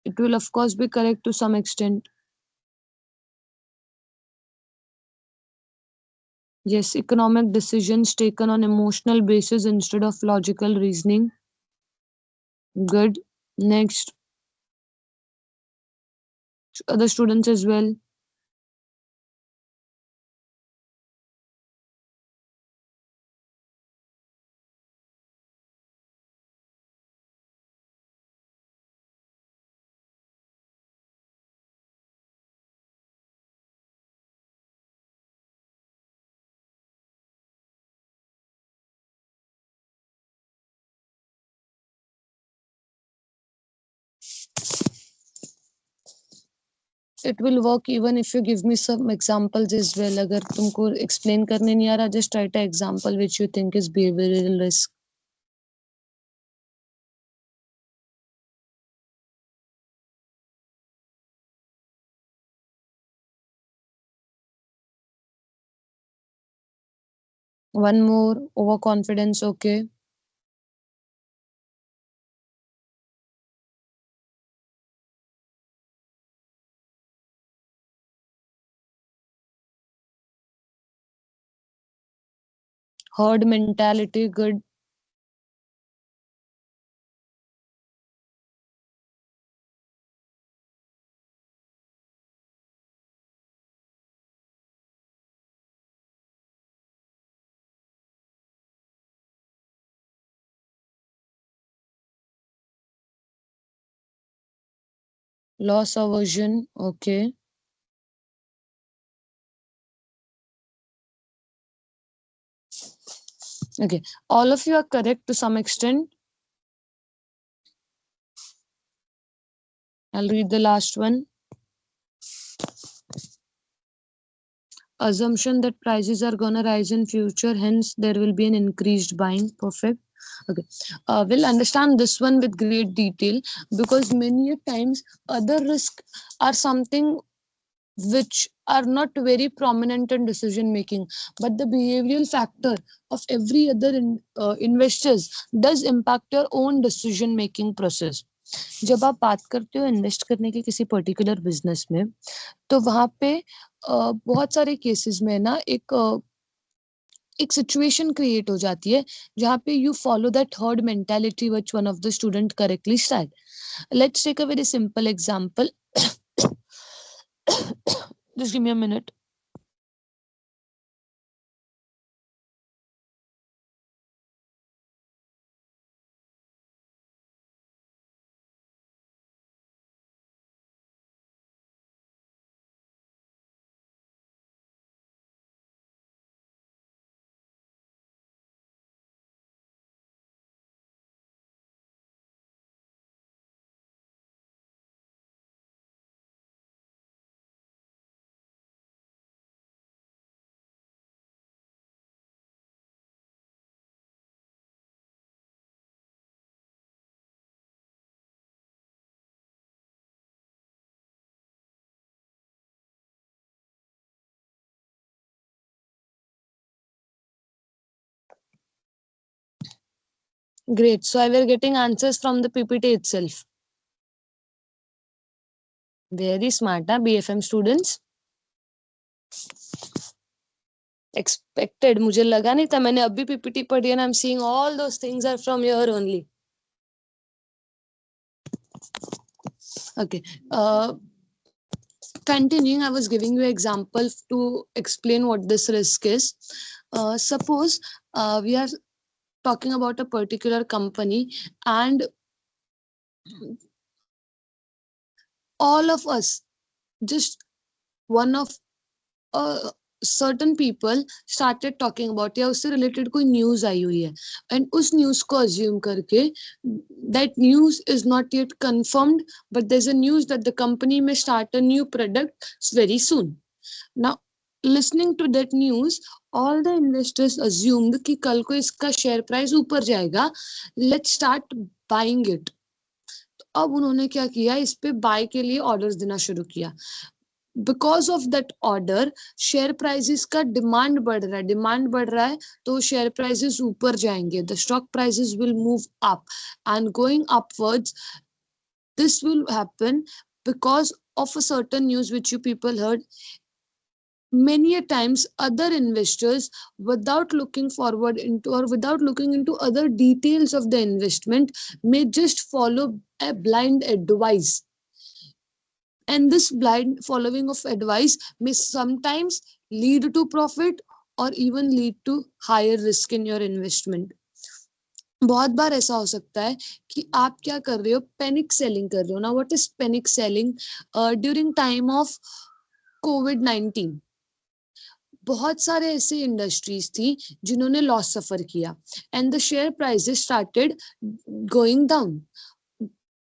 It will, of course, be correct to some extent. Yes, economic decisions taken on emotional basis instead of logical reasoning. Good. Next, other students as well. It will work even if you give me some examples as well. अगर तुमको explain करने नहीं आ रहा, just write an example which you think is behavioral risk. One more, overconfidence. Okay. Herd mentality, good. Loss aversion, okay. Okay, all of you are correct to some extent. I'll read the last one. Assumption that prices are gonna rise in future, hence there will be an increased buying. Perfect. Okay, we'll understand this one with great detail, because many a times other risks are something which are not very prominent in decision making, but the behavioral factor of every other investors does impact your own decision making process. जब आप बात करते हो invest करने की किसी particular business में, तो वहां पे बहुत सारे केसेस में ना एक सिचुएशन क्रिएट हो जाती है जहाँ पे you follow that herd mentality which one of the student correctly said. Let's take a very simple example. Just give me a minute. Great. So I were getting answers from the PPT itself. Very smart, huh? BFM students. Expected. मुझे लगा नहीं था. मैंने अभी PPT पढ़ी है, and I'm seeing all those things are from here only. Okay. Continuing, I was giving you example to explain what this risk is. Suppose we are talking about a particular company, and all of us, just one of certain people started talking about, या उससे related कोई news आई हुई है, and उस news को assume करके that news is not yet confirmed, but there's a news that the company may start a new product very soon. Now, listening to that news, all the investors assumed कि कल को इसका share price ऊपर जाएगा, let's start buying it. अब उन्होंने क्या किया, इस पे बाय के लिए ऑर्डर्स देना शुरू किया. Because of that order share prices का डिमांड बढ़ रहा है, तो शेयर प्राइसेस ऊपर जाएंगे. The stock prices will move up, and going upwards this will happen because of a certain news which you people heard. Many a times other investors, without looking forward into or without looking into other details of the investment, may just follow a blind advice, and this blind following of advice may sometimes lead to profit or even lead to higher risk in your investment. बहुत बार ऐसा हो सकता है कि आप क्या कर रहे हो, पैनिक सेलिंग कर रहे हो ना. What is panic selling? During time of COVID-19 बहुत सारे ऐसे इंडस्ट्रीज थी जिन्होंने लॉस सफर किया, and the share prices started going down.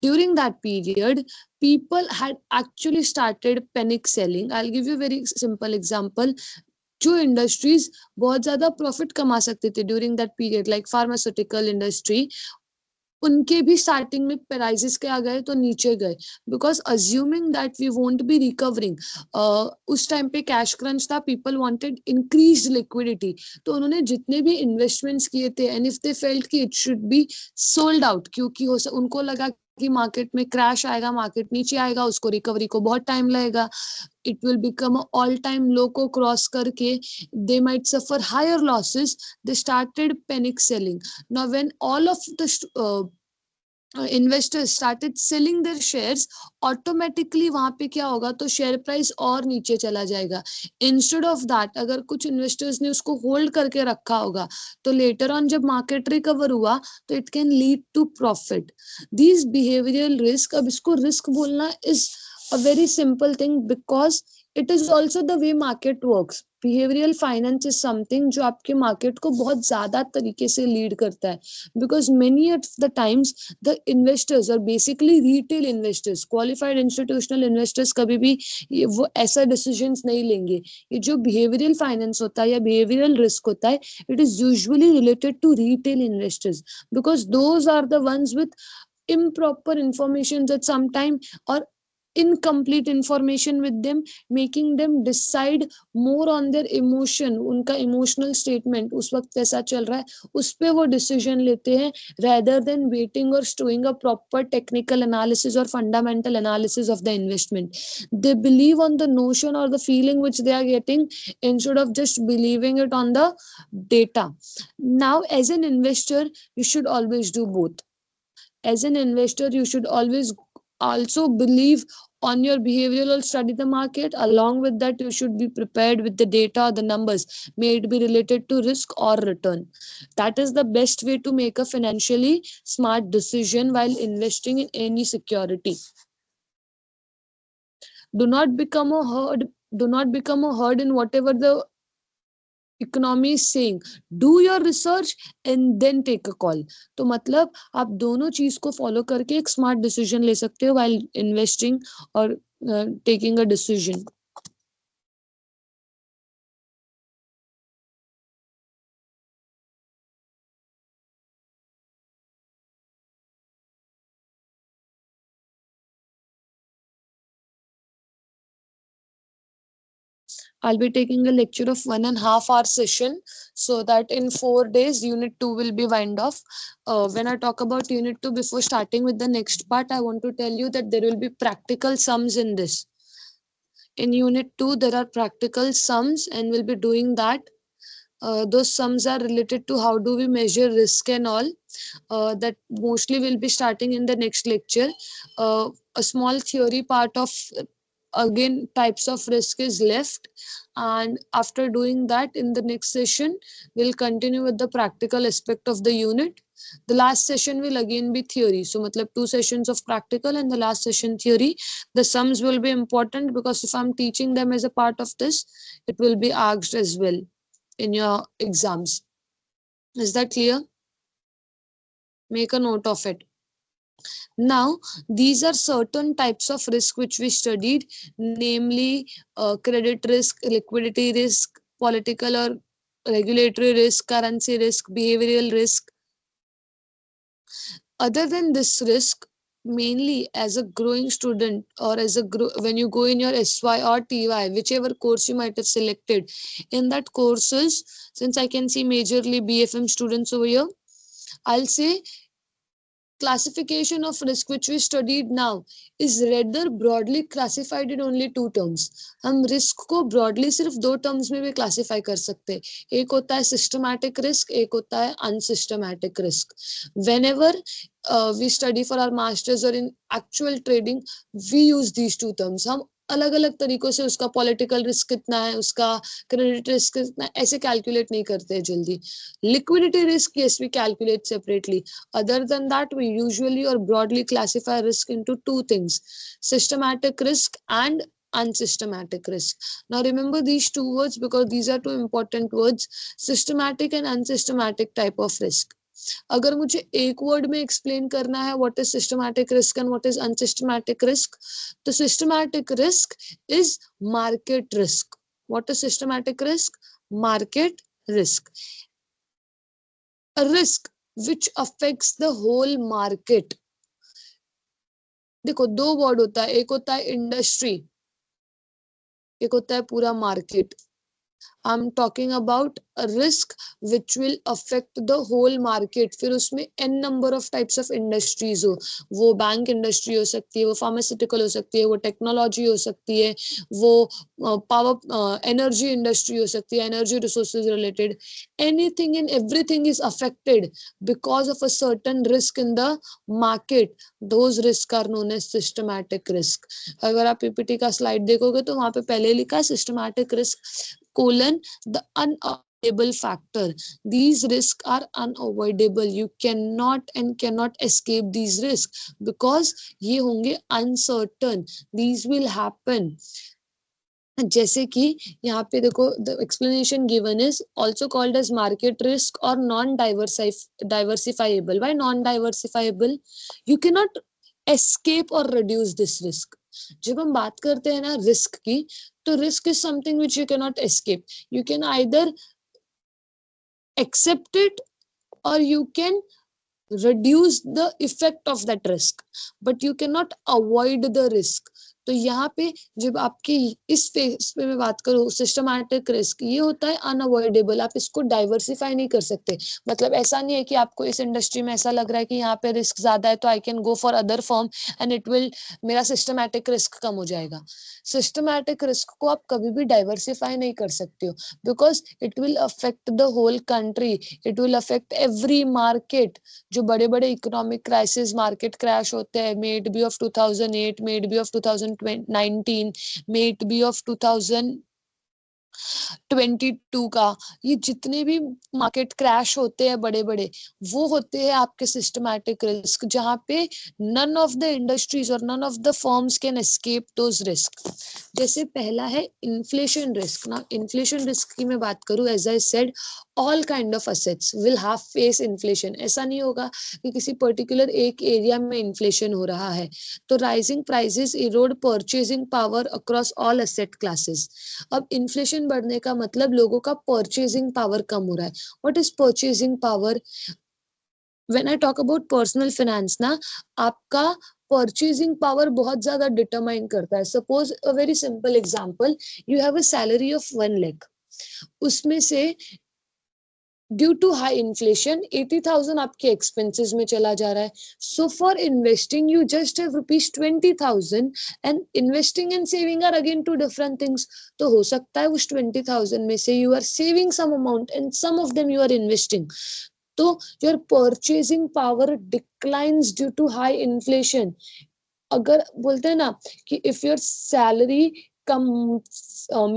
During that period, people had actually started panic selling. I'll give you a very simple example. जो industries बहुत ज्यादा profit कमा सकते थे during that period, like pharmaceutical industry, उनके भी starting में prices क्या गए, तो नीचे गए, because assuming that we won't be recovering. उस टाइम पे कैश क्रंच था, पीपल वांटेड इंक्रीज लिक्विडिटी, तो उन्होंने जितने भी इन्वेस्टमेंट्स किए थे, एंड इफ दे फेल्ट कि it should be sold out, क्योंकि उनको लगा कि मार्केट में क्रैश आएगा, मार्केट नीचे आएगा, उसको रिकवरी को बहुत टाइम लगेगा, it will become a all time low को क्रॉस करके they might suffer higher losses. They started panic selling. Now when all of the investors started selling their shares, automatically वहां पे क्या होगा, तो शेयर प्राइस और नीचे चला जाएगा. इंस्टेड ऑफ दैट, अगर कुछ इन्वेस्टर्स ने उसको होल्ड करके रखा होगा, तो लेटर ऑन जब मार्केट रिकवर हुआ, तो it can lead to profit. These behavioural risk, अब इसको रिस्क बोलना is a very simple thing because it is also the way market works. Behavioral finance is something जो आपके मार्केट को बहुत ज्यादा तरीके से लीड करता है, because many of the times the investors are basically retail investors. Qualified institutional investors कभी भी वो ऐसा decisions नहीं लेंगे. ये जो behavioral finance होता है या behavioral risk होता है, it is usually related to retail investors because those are the ones with improper information at some time or incomplete information with them, making them decide more on their emotion. उनका emotional statement उस वक्त कैसा चल रहा है, उस पे वो decision लेते हैं, rather than waiting or doing a proper technical analysis or fundamental analysis of the investment. They believe on the notion or the feeling which they are getting instead of just believing it on the data. Now as an investor you should always do both. As an investor you should always also believe on your behavioral study the market. Along with that you should be prepared with the data, the numbers, may it be related to risk or return. That is the best way to make a financially smart decision while investing in any security. Do not become a herd in whatever the economy is saying. Do your research and then take a call. तो मतलब आप दोनों चीज को follow करके एक smart decision ले सकते हो व्हाइल इन्वेस्टिंग और taking a decision. I'll be taking a lecture of 1.5 hour session so that in 4 days unit 2 will be wind off. When I talk about unit 2, before starting with the next part, I want to tell you that there will be practical sums in this. In unit 2 there are practical sums and we'll be doing that. Those sums are related to how do we measure risk and all. That mostly will be starting in the next lecture. A small theory part of again types of risk is left, and after doing that in the next session we'll continue with the practical aspect of the unit. The last session will again be theory, so matlab 2 sessions of practical and the last session theory. The sums will be important because if I'm teaching them as a part of this, it will be asked as well in your exams. Is that clear? Make a note of it. Now, these are certain types of risk which we studied, namely credit risk, liquidity risk, political or regulatory risk, currency risk, behavioral risk. Other than this risk, mainly as a growing student or as a when you go in your SY or TY, whichever course you might have selected, in that courses, since I can see majorly BFM students over here, I'll say classification of risk which we studied now is rather broadly classified in only 2 terms. हम risk को broadly सिर्फ 2 terms में भी classify कर सकते हैं. एक होता है systematic risk, एक होता है unsystematic risk. Whenever we study for our masters or in actual trading, we use these 2 terms. हम अलग अलग तरीकों से उसका पॉलिटिकल रिस्क कितना है, उसका क्रेडिट रिस्क कितना है, ऐसे कैलकुलेट नहीं करते हैं जल्दी. Liquidity risk yes we calculate separately. Other than that, we usually or broadly classify risk into 2 things: systematic risk and unsystematic risk. Now remember these 2 words because these are 2 important words: systematic and unsystematic type of risk. अगर मुझे एक word में explain करना है what is systematic risk and what is unsystematic risk, तो systematic risk is market risk. What is systematic risk? Market risk. A risk which affects the whole market. देखो 2 word होता है, एक होता है इंडस्ट्री, एक होता है पूरा market. I'm talking about a risk which will affect the whole market. फिर उसमें n number of types of industries हो, वो बैंक इंडस्ट्री हो सकती है, वो फार्मास्यूटिकल हो सकती है, वो टेक्नोलॉजी हो सकती है, वो पावर एनर्जी इंडस्ट्री हो सकती है, energy resources related. Anything and everything is affected because of a certain risk in the market. Those risks are known as systematic risk. अगर आप पीपीटी का स्लाइड देखोगे तो वहां पे पहले लिखा है systematic risk colon the unavoidable factor. These risks are unavoidable. You cannot and cannot escape these risks because ये होंगे uncertain. These will happen. जैसे कि यहाँ पे देखो, the explanation given is also called as market risk or non-diversifiable. Why non-diversifiable? You cannot escape or reduce this risk. जब हम बात करते हैं ना रिस्क की, तो risk is something which you cannot escape. You can either accept it or you can reduce the effect of that risk, but you cannot avoid the risk. तो यहाँ पे जब आपके इस फेस पे मैं बात करूँ सिस्टमैटिक रिस्क, ये होता है अनअवॉइडेबल. आप इसको डाइवर्सिफाई नहीं कर सकते. मतलब ऐसा नहीं है कि आपको इस इंडस्ट्री में ऐसा लग रहा है कि यहाँ पे रिस्क ज्यादा है तो I can go for other form and it will, मेरा सिस्टमैटिक रिस्क कम हो जाएगा. सिस्टमैटिक रिस्क को आप कभी भी डाइवर्सिफाई नहीं कर सकते हो because it will affect the whole country, it will affect every market. जो बड़े बड़े इकोनॉमिक क्राइसिस, मार्केट क्रैश होते हैं, may it be of 2008, may it be of 2019, may it be of 2022 का, ये जितने भी मार्केट क्रैश होते हैं बड़े बड़े, वो होते हैं आपके सिस्टमैटिक रिस्क, जहां पे नन ऑफ द इंडस्ट्रीज और none of the firms can escape those risk. जैसे पहला है इन्फ्लेशन रिस्क. ना इन्फ्लेशन रिस्क की मैं बात करूं, as I said, all kind of assets will have face inflation. ऐसा नहीं होगा कि किसी पर्टिकुलर एक एरिया में इन्फ्लेशन हो रहा है. तो rising prices Erode purchasing power across all asset classes. अब इन्फ्लेशन बढ़ने का मतलब लोगों का परचेजिंग पावर कम हो रहा है. What is purchasing power? When I talk about personal finance ना, आपका परचेजिंग पावर बहुत ज्यादा डिटरमाइन करता है. Suppose a very simple example, you have a salary of 1 lakh, उसमें से ड्यू टू हाई इन्फ्लेशन 80,000 आपके एक्सपेंसेस में चला जा रहा है. So for investing you just have ₹20,000 and investing and saving are again two different things. तो हो सकता है उस 20,000 में से you are saving some amount and some of them you are investing. तो your purchasing power declines due to high inflation. अगर बोलते हैं ना कि if your salary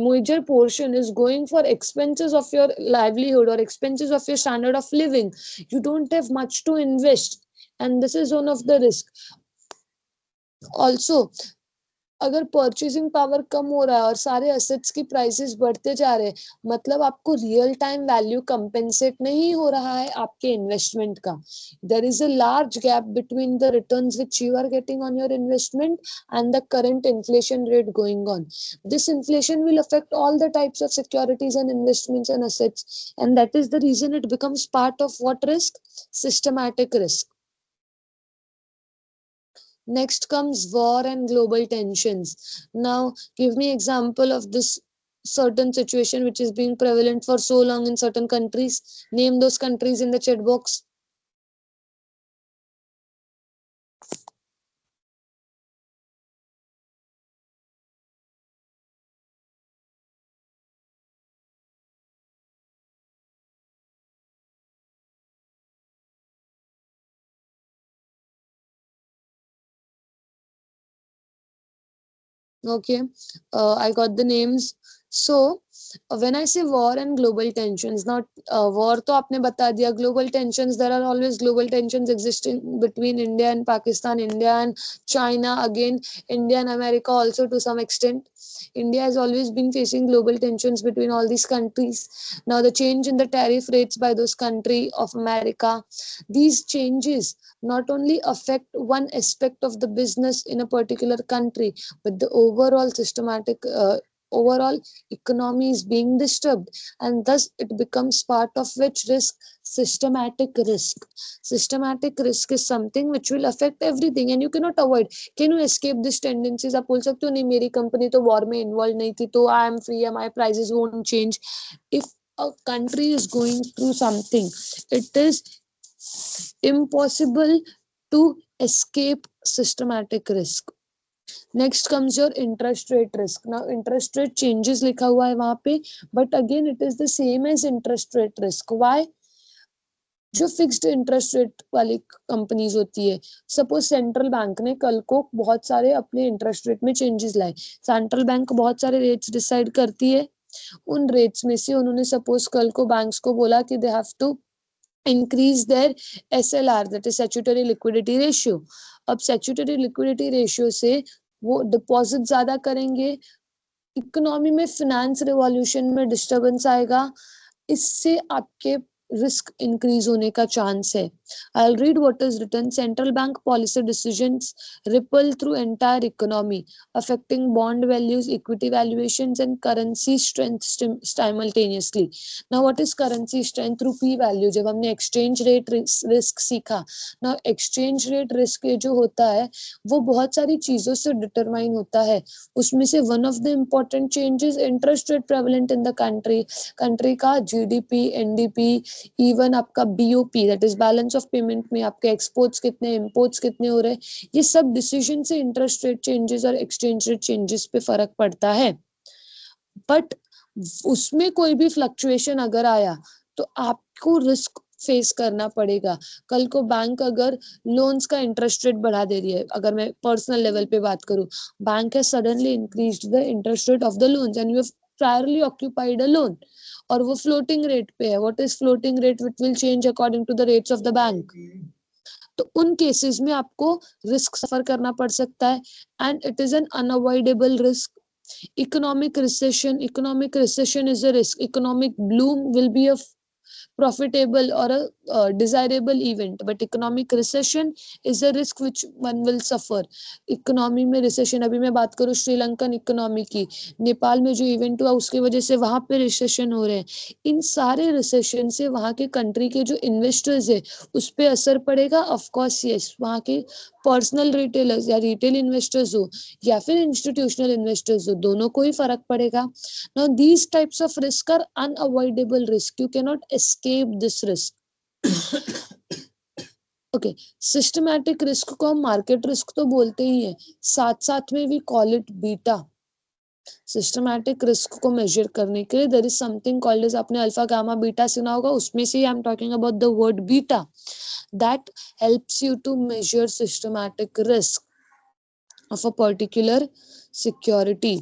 major portion is going for expenses of your livelihood or expenses of your standard of living, you don't have much to invest, and this is one of the risk. Also, अगर purchasing power कम हो रहा है और सारे assets की prices बढ़ते जा रहे हैं, मतलब आपको रियल टाइम वैल्यू कंपेंसेट नहीं हो रहा है आपके इन्वेस्टमेंट का. There is a large gap between the returns which you are getting on your investment and the current inflation rate going on. This inflation will affect all the types of securities and investments and assets, and that is the reason it becomes part of what risk? Systematic risk. Next comes war and global tensions. Now, give me example of this certain situation which is being prevalent for so long in certain countries. Name those countries in the chat box. Okay, I got the names. So when I say war and global tensions, not war तो आपने बता दिया. Global tensions, there are always global tensions existing between India and Pakistan, India and China, again India and America also to some extent. India has always been facing global tensions between all these countries. Now the change in the tariff rates by those country of America, these changes not only affect one aspect of the business in a particular country, but the overall systematic overall economy is being disturbed, and thus it becomes part of which risk? Systematic risk. Systematic risk is something which will affect everything and you cannot avoid. Can you escape these tendencies? आप बोल सकते हो नहीं मेरी company तो war में involve नहीं थी तो I am free, my prices won't change. If a country is going through something, it is impossible to escape systematic risk. Next comes your interest rate risk. Now interest rate changes लिखा हुआ है वहां पे, but again it is the same as interest rate risk. Why? जो fixed interest rate वाली companies होती है, suppose central bank ने कल को बहुत सारे अपने इंटरेस्ट रेट में चेंजेस लाए. सेंट्रल बैंक बहुत सारे रेट्स डिसाइड करती है. उन रेट्स में से उन्होंने सपोज कल को बैंक्स को बोला कि they have to increase their SLR, that is statutory liquidity ratio. अब statutory liquidity ratio से वो डिपॉजिट ज्यादा करेंगे, इकोनॉमी में फाइनेंस रिवॉल्यूशन में डिस्टरबेंस आएगा, इससे आपके रिस्क इंक्रीज होने का चांस है. I'll read what is written. Central bank policy decisions ripple through entire economy, affecting bond values, equity valuations, and currency strength simultaneously. Now, what is currency strength? Rupee value. जब हमने exchange rate risk सीखा. Now, exchange rate risk ये जो होता है, वो बहुत सारी चीजों से determine होता है. उसमें से one of the important changes interest rate prevalent in the country. Country का GDP, NDP, इवन आपका BOP, that is balance of payment में आपके एक्सपोर्ट्स कितने, इंपोर्ट्स कितने हो रहे, ये सब डिसीजन से इंटरेस्ट रेट चेंजेस और एक्सचेंज रेट चेंजेस पे फर्क पड़ता है. बट उसमें कोई भी फ्लक्चुएशन अगर आया तो आपको रिस्क फेस करना पड़ेगा. कल को बैंक अगर लोन्स का इंटरेस्ट रेट बढ़ा दे रही है, अगर मैं पर्सनल लेवल पे बात करूं, bank has suddenly increased the interest rate of the loans and you have priorly occupied a loan और वो फ्लोटिंग रेट पे है. What is floating rate? Which will change according to the rates of the bank. तो उन cases में आपको risk सफर करना पड़ सकता है and it is an unavoidable risk. Economic recession is a risk. Economic bloom will be a profitable or a desirable event, but economic recession is a risk which one will suffer. Economy में recession, अभी मैं बात करूँ Sri Lankan economy की, नेपाल में जो event हुआ उसकी वजह से वहां पे रिसेशन हो रहे हैं. इन सारे रिसेशन से वहां के कंट्री के जो इन्वेस्टर्स है उस पर असर पड़ेगा. ऑफ कोर्स यस, वहां के पर्सनल रिटेलर्स या रिटेल इन्वेस्टर्स हो या फिर इंस्टीट्यूशनल इन्वेस्टर्स हो, दोनों को ही फर्क पड़ेगा. Now, these types of risk are unavoidable risk. You cannot escape this risk. Okay, systematic risk को हम market risk तो बोलते ही हैं, साथ साथ में we call it beta. Systematic risk को measure करने के लिए there is something called as, आपने अल्फा गामा बीटा सुना होगा, उसमें से I am talking about the word beta that helps you to measure systematic risk of a particular security.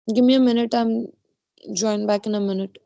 Give me a minute, I'm join back in a minute.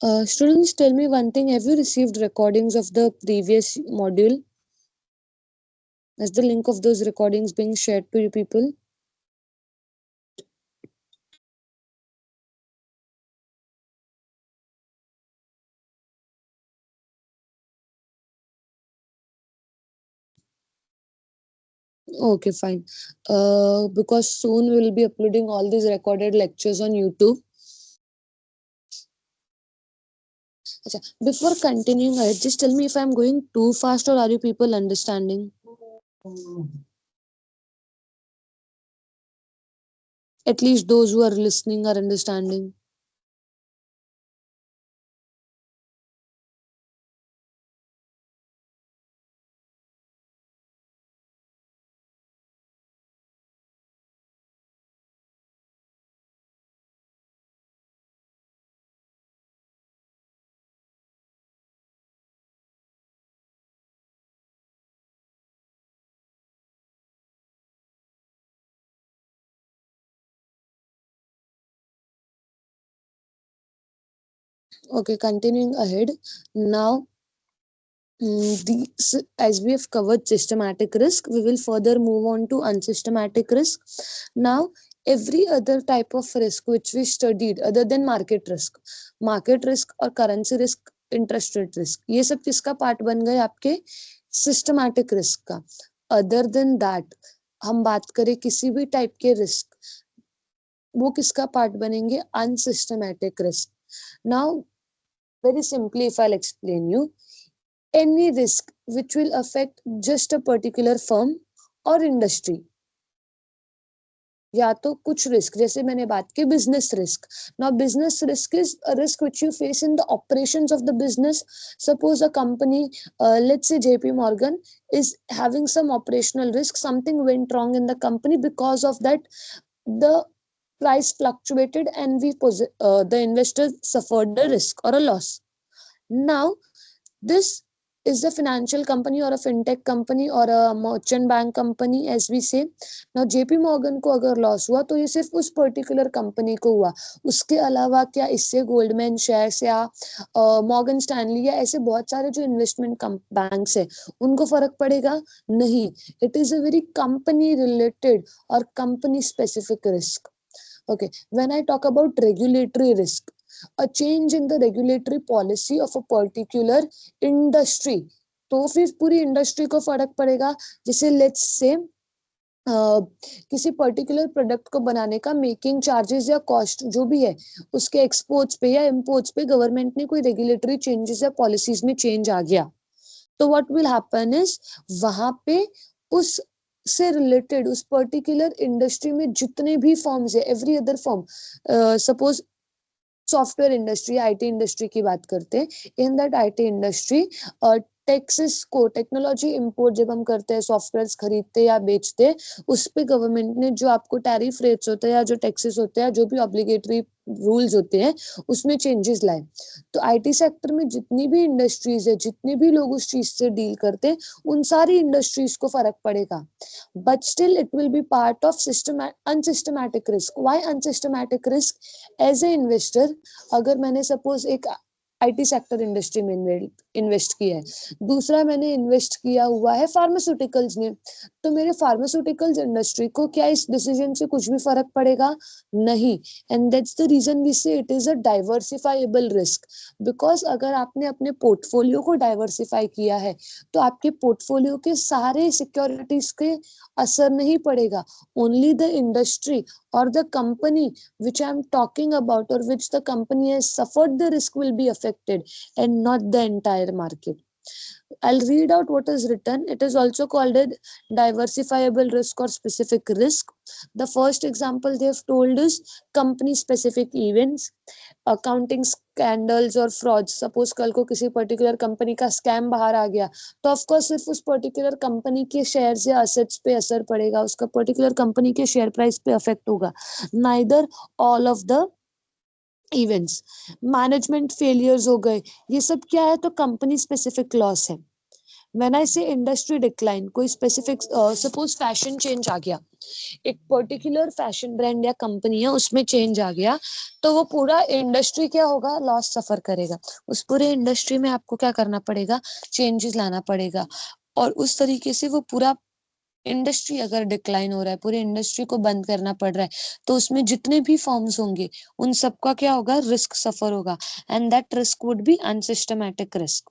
Students, tell me one thing. Have you received recordings of the previous module? Is the link of those recordings being shared to you people? Okay, fine. Because soon we will be uploading all these recorded lectures on YouTube. Acha, before continuing ahead, just tell me if I'm going too fast or are you people understanding? At least those who are listening are understanding. Okay, continuing ahead. Now, as we have covered systematic risk, we will further move on to unsystematic risk. Now, every other type of risk which we studied other than market risk or currency risk, interest rate risk, ये सब किसका part बन गए आपके systematic risk का. Other than that हम बात करें किसी भी टाइप के रिस्क, वो किसका पार्ट बनेंगे, unsystematic risk. Now very simply, if I'll explain you, any risk which will affect just a particular firm or industry, या तो कुछ रिस्क, जैसे मैंने बात की business risk. Now business risk is a risk which you face in the operations of the business. Suppose a company, let's say JP Morgan is having some operational risk, something went wrong in the company, because of that the price fluctuated and the investor suffered a risk or a loss. Now this is a financial company or a fintech company or a merchant bank company, as we say. Now JP Morgan को अगर loss हुआ तो ये सिर्फ उस particular company को हुआ. उसके अलावा क्या इससे गोल्डमैन शेयर्स या मॉर्गन स्टैनली या ऐसे बहुत सारे जो इन्वेस्टमेंट बैंक्स है उनको फर्क पड़ेगा? नहीं. It is a very company related or company specific risk. Okay, when I talk about regulatory risk, a change in the regulatory policy of a particular industry, तो फिर पूरी इंडस्ट्री को फर्क पड़ेगा. जैसे लेट्स से किसी पर्टिकुलर प्रोडक्ट को बनाने का मेकिंग चार्जेस या कॉस्ट जो भी है, उसके एक्सपोर्ट्स पे या इम्पोर्ट्स पे गवर्नमेंट ने कोई रेगुलेटरी चेंजेस या पॉलिसीज में चेंज आ गया, तो व्हाट विल हैपन इज वहां पे उस से रिलेटेड उस पर्टिकुलर इंडस्ट्री में जितने भी फॉर्म्स है, every other form, suppose software industry, IT industry की बात करते हैं, in that IT industry taxes को, टेक्नोलॉजी इंपोर्ट जब हम करते हैं, सॉफ्टवेयर खरीदते या बेचते, उस पे गवर्नमेंट ने जो आपको टैरिफ रेट्स होते हैं या जो टैक्सेस होते हैं, जो भी ऑब्लिगेटरी रूल्स होते हैं, उसमें चेंजेस लाए. तो आईटी सेक्टर में जितनी भी इंडस्ट्रीज है, जितने भी लोग उस चीज से डील करते हैं, उन सारी इंडस्ट्रीज को फर्क पड़ेगा. But still it will be part of unsystematic risk. Why unsystematic risk? As a investor, अगर मैंने सपोज एक आईटी सेक्टर इंडस्ट्री में इन्वेस्ट किया है, दूसरा मैंने इन्वेस्ट किया हुआ है फार्मास्यूटिकल्स में, तो मेरे फार्मास्यूटिकल्स इंडस्ट्री को क्या इस डिसीजन से कुछ भी फर्क पड़ेगा? नहीं. And that's the reason we say it is a diversifiable risk. Because अगर आपने अपने पोर्टफोलियो को डाइवर्सिफाई किया है, तो आपके पोर्टफोलियो के सारे सिक्योरिटीज के असर नहीं पड़ेगा. Only the industry or the company which I am talking about or which the company has suffered the risk will be affected, and not the entire market. I'll read out what is written. It is also called a diversifiable risk or specific risk. The first example they have told is company specific events, accounting scandals और fraud. Suppose कल को किसी particular company का scam बाहर आ गया, तो of course सिर्फ उस पर्टिकुलर कंपनी के शेयर्स या असेट्स पे असर पड़ेगा, उसका पर्टिकुलर कंपनी के शेयर प्राइस पे अफेक्ट होगा, neither all of the events. Management failures हो गए, ये सब क्या है? तो कंपनी स्पेसिफिक लॉस है. When I say industry decline, कोई specific suppose fashion change आ गया, एक पर्टिकुलर फैशन ब्रांड या कंपनी है उसमें चेंज आ गया, तो वो पूरा इंडस्ट्री क्या होगा, लॉस सफर करेगा। उस पूरे इंडस्ट्री में आपको क्या करना पड़ेगा, चेंजेस लाना पड़ेगा। और उस तरीके से वो पूरा इंडस्ट्री अगर डिक्लाइन हो रहा है, पूरी इंडस्ट्री को बंद करना पड़ रहा है, तो उसमें जितने भी फॉर्म्स होंगे उन सबका क्या होगा, रिस्क सफर होगा। And that risk would be unsystematic risk.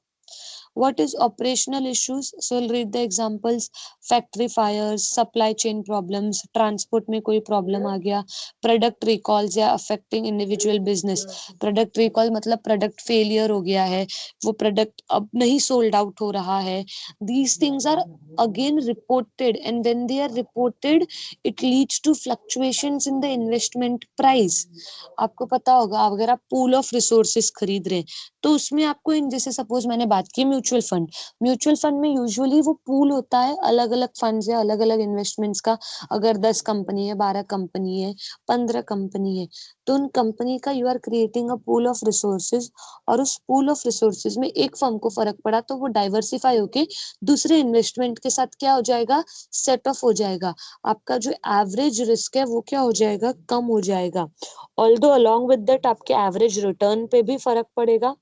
What is operational issues? So we'll read the examples. Factory fires, supply chain problems, transport में कोई problem आ गया, product recalls या affecting individual business. Product recall मतलब product failure हो गया है, वो product अब नहीं sold out हो रहा है. These things are again reported, and when they are reported, it leads to fluctuations in the investment price. आपको पता होगा, अगर आप pool of resources खरीद रहे हैं, तो उसमें आपको इन, जैसे सपोज मैंने बात की म्यूचुअल फंड में यूजुअली वो पूल होता है अलग अलग फंड्स या अलग अलग इन्वेस्टमेंट्स का। अगर 10 कंपनी है, 12 कंपनी है, 15 कंपनी है, तो उन कंपनी का you are creating a pool of resources. और उस पूल ऑफ रिसोर्सेज में एक फर्म को फर्क पड़ा तो वो डाइवर्सिफाई होके दूसरे इन्वेस्टमेंट के साथ क्या हो जाएगा, सेट ऑफ हो जाएगा। आपका जो एवरेज रिस्क है वो क्या हो जाएगा, कम हो जाएगा। ऑल्दो अलॉन्ग विद दैट आपके एवरेज रिटर्न पे भी फर्क पड़ेगा।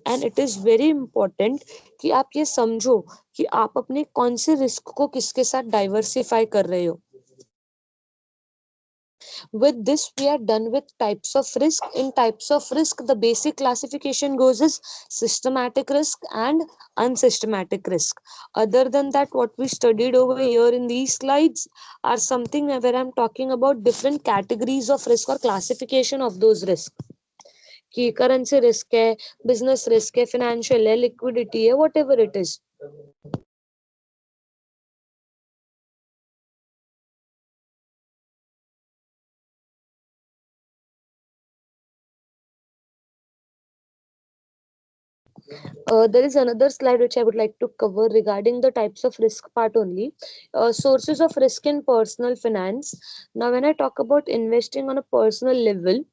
And it is very important कि आप ये समझो कि आप अपने कौन से रिस्क को किसके साथ डाइवर्सिफाई कर रहे हो। With this, we are done with types of risk. In types of risk, the basic classification goes as systematic risk and unsystematic risk. Other than that, what we studied over here in these slides are something where I'm talking about different categories of risk or classification of those risks. कि currency risk है, business risk है, financial है, liquidity है, what ever it is. There is another slide which I would like to cover regarding the types of risk part only. Sources of risk in personal finance. Now, when I talk about investing on a personal level,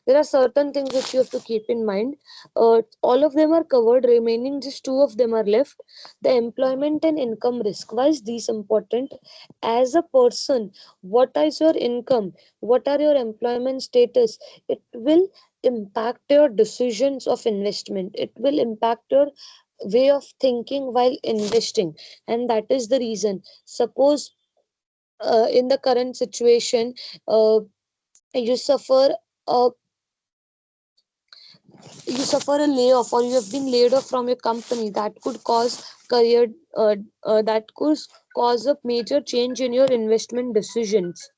there are certain things which you have to keep in mind. All of them are covered, remaining just two of them are left. The employment and income risk. Why is this important? As a person, what is your income? What are your employment status? It will impact your decisions of investment. It will impact your way of thinking while investing. And that is the reason. Suppose in the current situation, you suffer a a layoff, or you have been laid off from your company, that could cause career that could cause a major change in your investment decisions.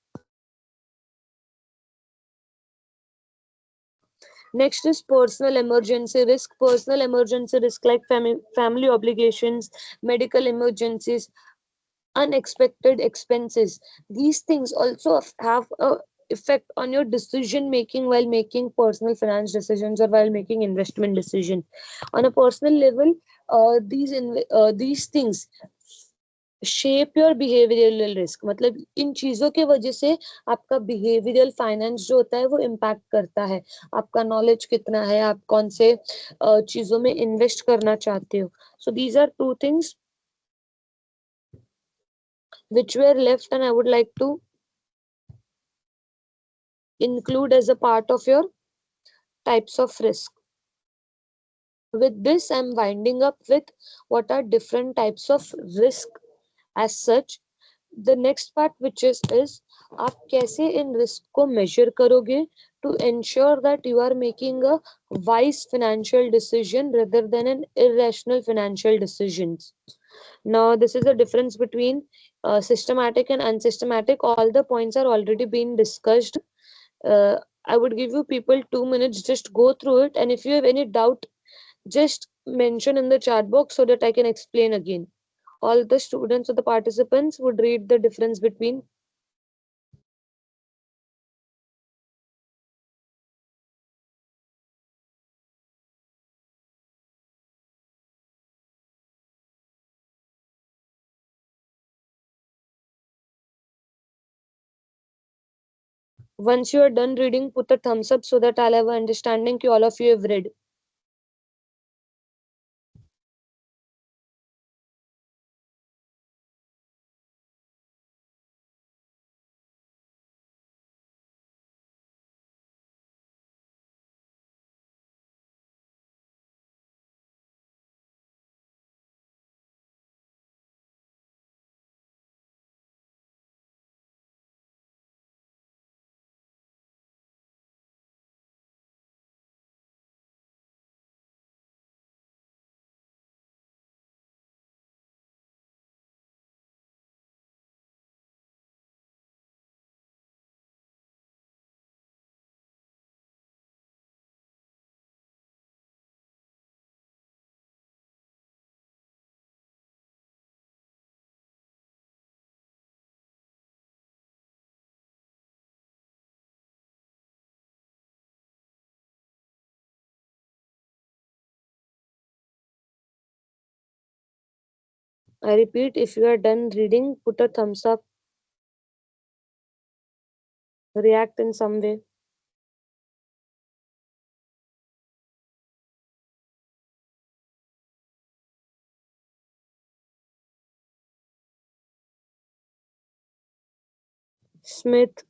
Next is personal emergency risk. Personal emergency risk like family obligations, medical emergencies, unexpected expenses. These things also have a effect on your decision making while making personal finance decisions or while making investment decisions. On a personal level, these things shape your behavioural risk. मतलब इन चीजों के वजह से आपका behavioural finance जो होता है वो इम्पैक्ट करता है। आपका नॉलेज कितना है, आप कौन से चीजों में इन्वेस्ट करना चाहते हो। So these are two things which were left, and I would like to include as a part of your types of risk. With this, I'm winding up with what are different types of risk as such. The next part which is आप कैसे in risk को major करोगे to ensure that you are making a wise financial decision rather than an irrational financial decisions. Now, this is the difference between systematic and unsystematic. All the points are already being discussed. I would give you people 2 minutes, just go through it. And if you have any doubt, just mention in the chat box so that I can explain again. All the students or the participants would read the difference between. Once you are done reading, put a thumbs up so that I'll have an understanding that all of you have read. I repeat, if you are done reading, put a thumbs up, react in some way. Smith,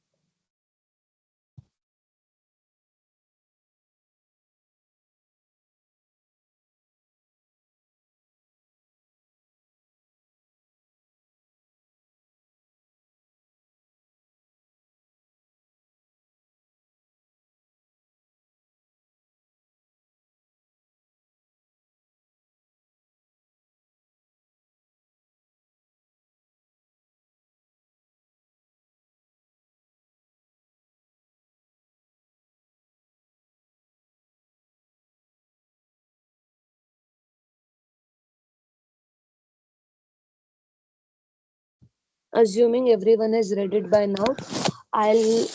assuming everyone has read it by now, I'll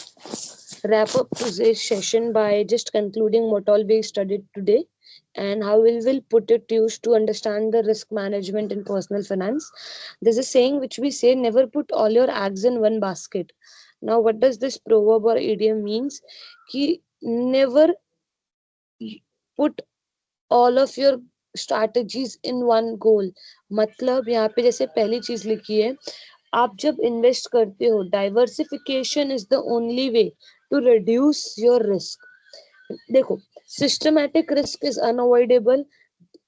wrap up today's session by just concluding what all we studied today and how we will put it used to understand the risk management in personal finance. There's a saying which we say, never put all your eggs in one basket. Now, what does this proverb or idiom means? Ki never put all of your strategies in one goal. मतलब यहाँ पे जैसे पहली चीज लिखी है, आप जब इन्वेस्ट करते हो, diversification is the only way to reduce your risk. देखो, systematic risk is unavoidable.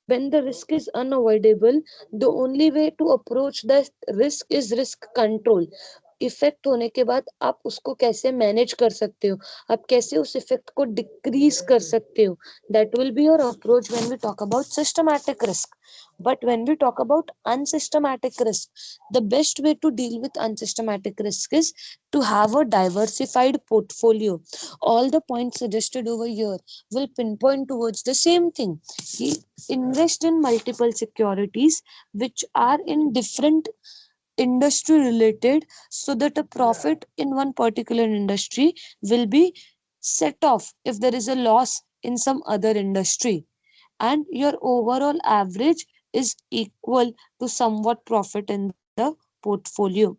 When the risk is unavoidable, the only way to approach the risk is risk control. Effect होने के बाद आप उसको कैसे मैनेज कर सकते हो, आप कैसे उस इफेक्ट को डिक्रीज कर सकते हो, that will be your approach when we talk about systematic risk. But when we talk about unsystematic risk, the best way to deal with unsystematic risk is to have a diversified portfolio. All the points suggested over here will pinpoint towards the same thing. You invest in multiple securities which are in different industry related, so that a profit in one particular industry will be set off if there is a loss in some other industry, and your overall average is equal to somewhat profit in the portfolio.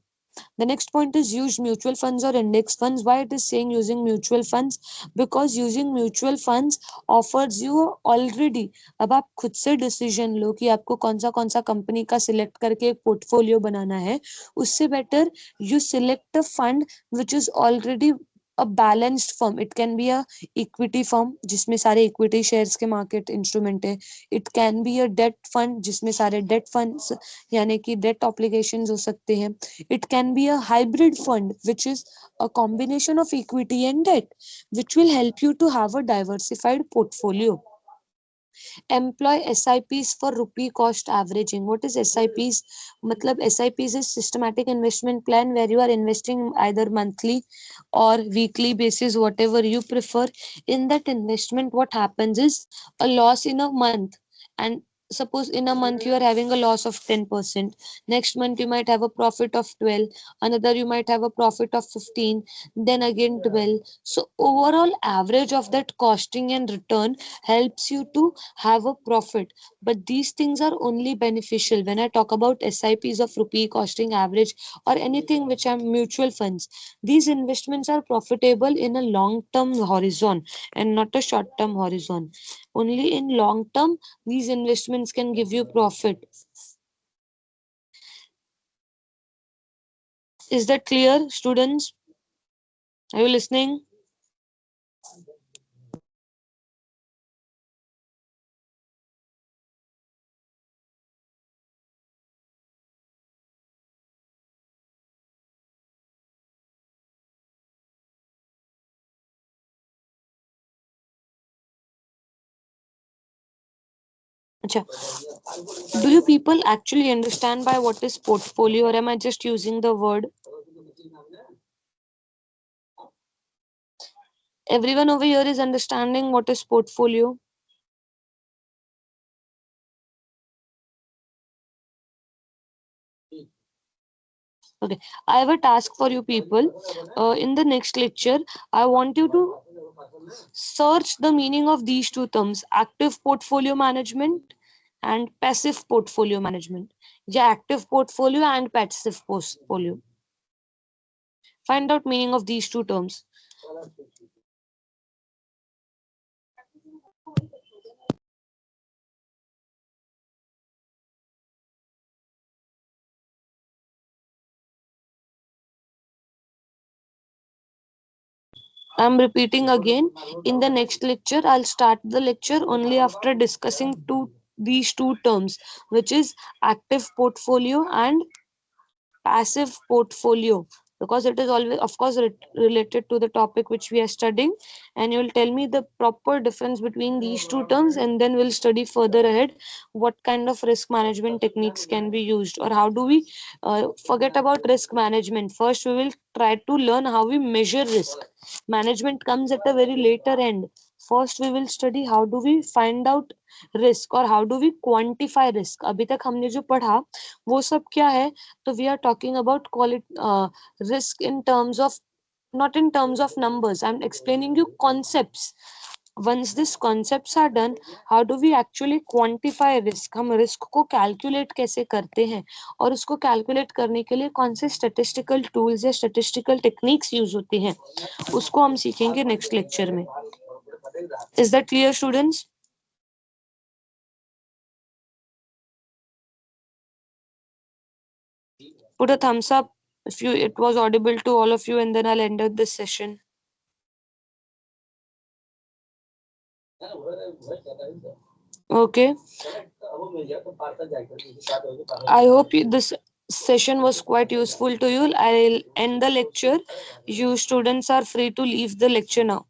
The next point is use mutual funds or index funds. Why it is saying using mutual funds? Because using mutual funds offers you already, अब आप खुद से decision लो कि आपको कौन सा company का select करके एक पोर्टफोलियो बनाना है. उससे better you select a fund which is already a balanced firm. It can be a equity firm जिसमें सारे equity shares के market instrument है. It can be a debt fund जिसमें सारे debt funds यानी कि debt obligations हो सकते हैं. It can be a hybrid fund which is a combination of equity and debt, which will help you to have a diversified portfolio. Employ SIPs for rupee cost averaging. What is SIPs? मतलब SIPs is systematic investment plan where you are investing either monthly or weekly basis, whatever you prefer. In that investment, what happens is a loss in a month, and suppose in a month you are having a loss of 10%, next month you might have a profit of 12, another you might have a profit of 15, then again 12. So overall average of that costing and return helps you to have a profit. But these things are only beneficial when I talk about SIPs of rupee costing average or anything which are mutual funds. These investments are profitable in a long term horizon and not a short term horizon. Only in long term these investments can give you profit. Is that clear, students? Are you listening? Acha. Do you people actually understand by what is portfolio, or am I just using the word? Everyone over here is understanding what is portfolio? Okay, I have a task for you people. In the next lecture, I want you to search the meaning of these two terms: active portfolio management and passive portfolio management, या active portfolio and passive portfolio. Find out meaning of these two terms. I'm repeating again. In the next lecture, I'll start the lecture only after discussing these two terms, which is active portfolio and passive portfolio, because it is always, of course, related to the topic which we are studying. And you will tell me the proper difference between these two terms, and then we'll study further ahead what kind of risk management techniques can be used, or how do we forget about risk management. First, we will try to learn how we measure risk. Management comes at a very later end. First, we will study how do we find out risk, or how do we quantify risk. अभी तक हमने जो पढ़ा वो सब क्या है? So we are talking about risk in terms of, not in terms of numbers. I'm explaining you concepts. Once these concepts are done, how do we actually quantify risk? हम risk को calculate कैसे करते हैं, और उसको calculate करने के लिए कौन से statistical tools या statistical techniques use होती हैं, उसको हम सीखेंगे next lecture में. Is that clear, students? Put a thumbs up if it was audible to all of you, and then I'll end up this session. Okay. I hope this session was quite useful to you. I'll end the lecture. You students are free to leave the lecture now.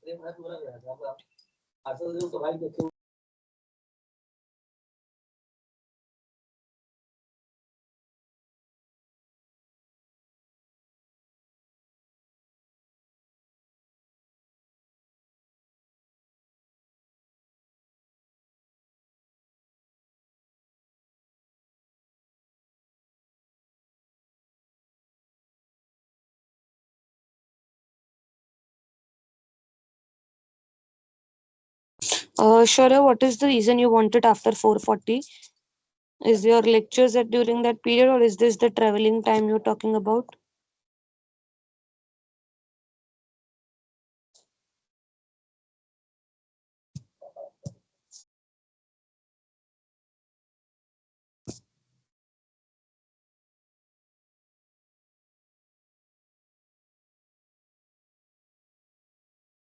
Shaurya, what is the reason you want it after 4:40? Is your lectures at during that period, or is this the traveling time you're talking about?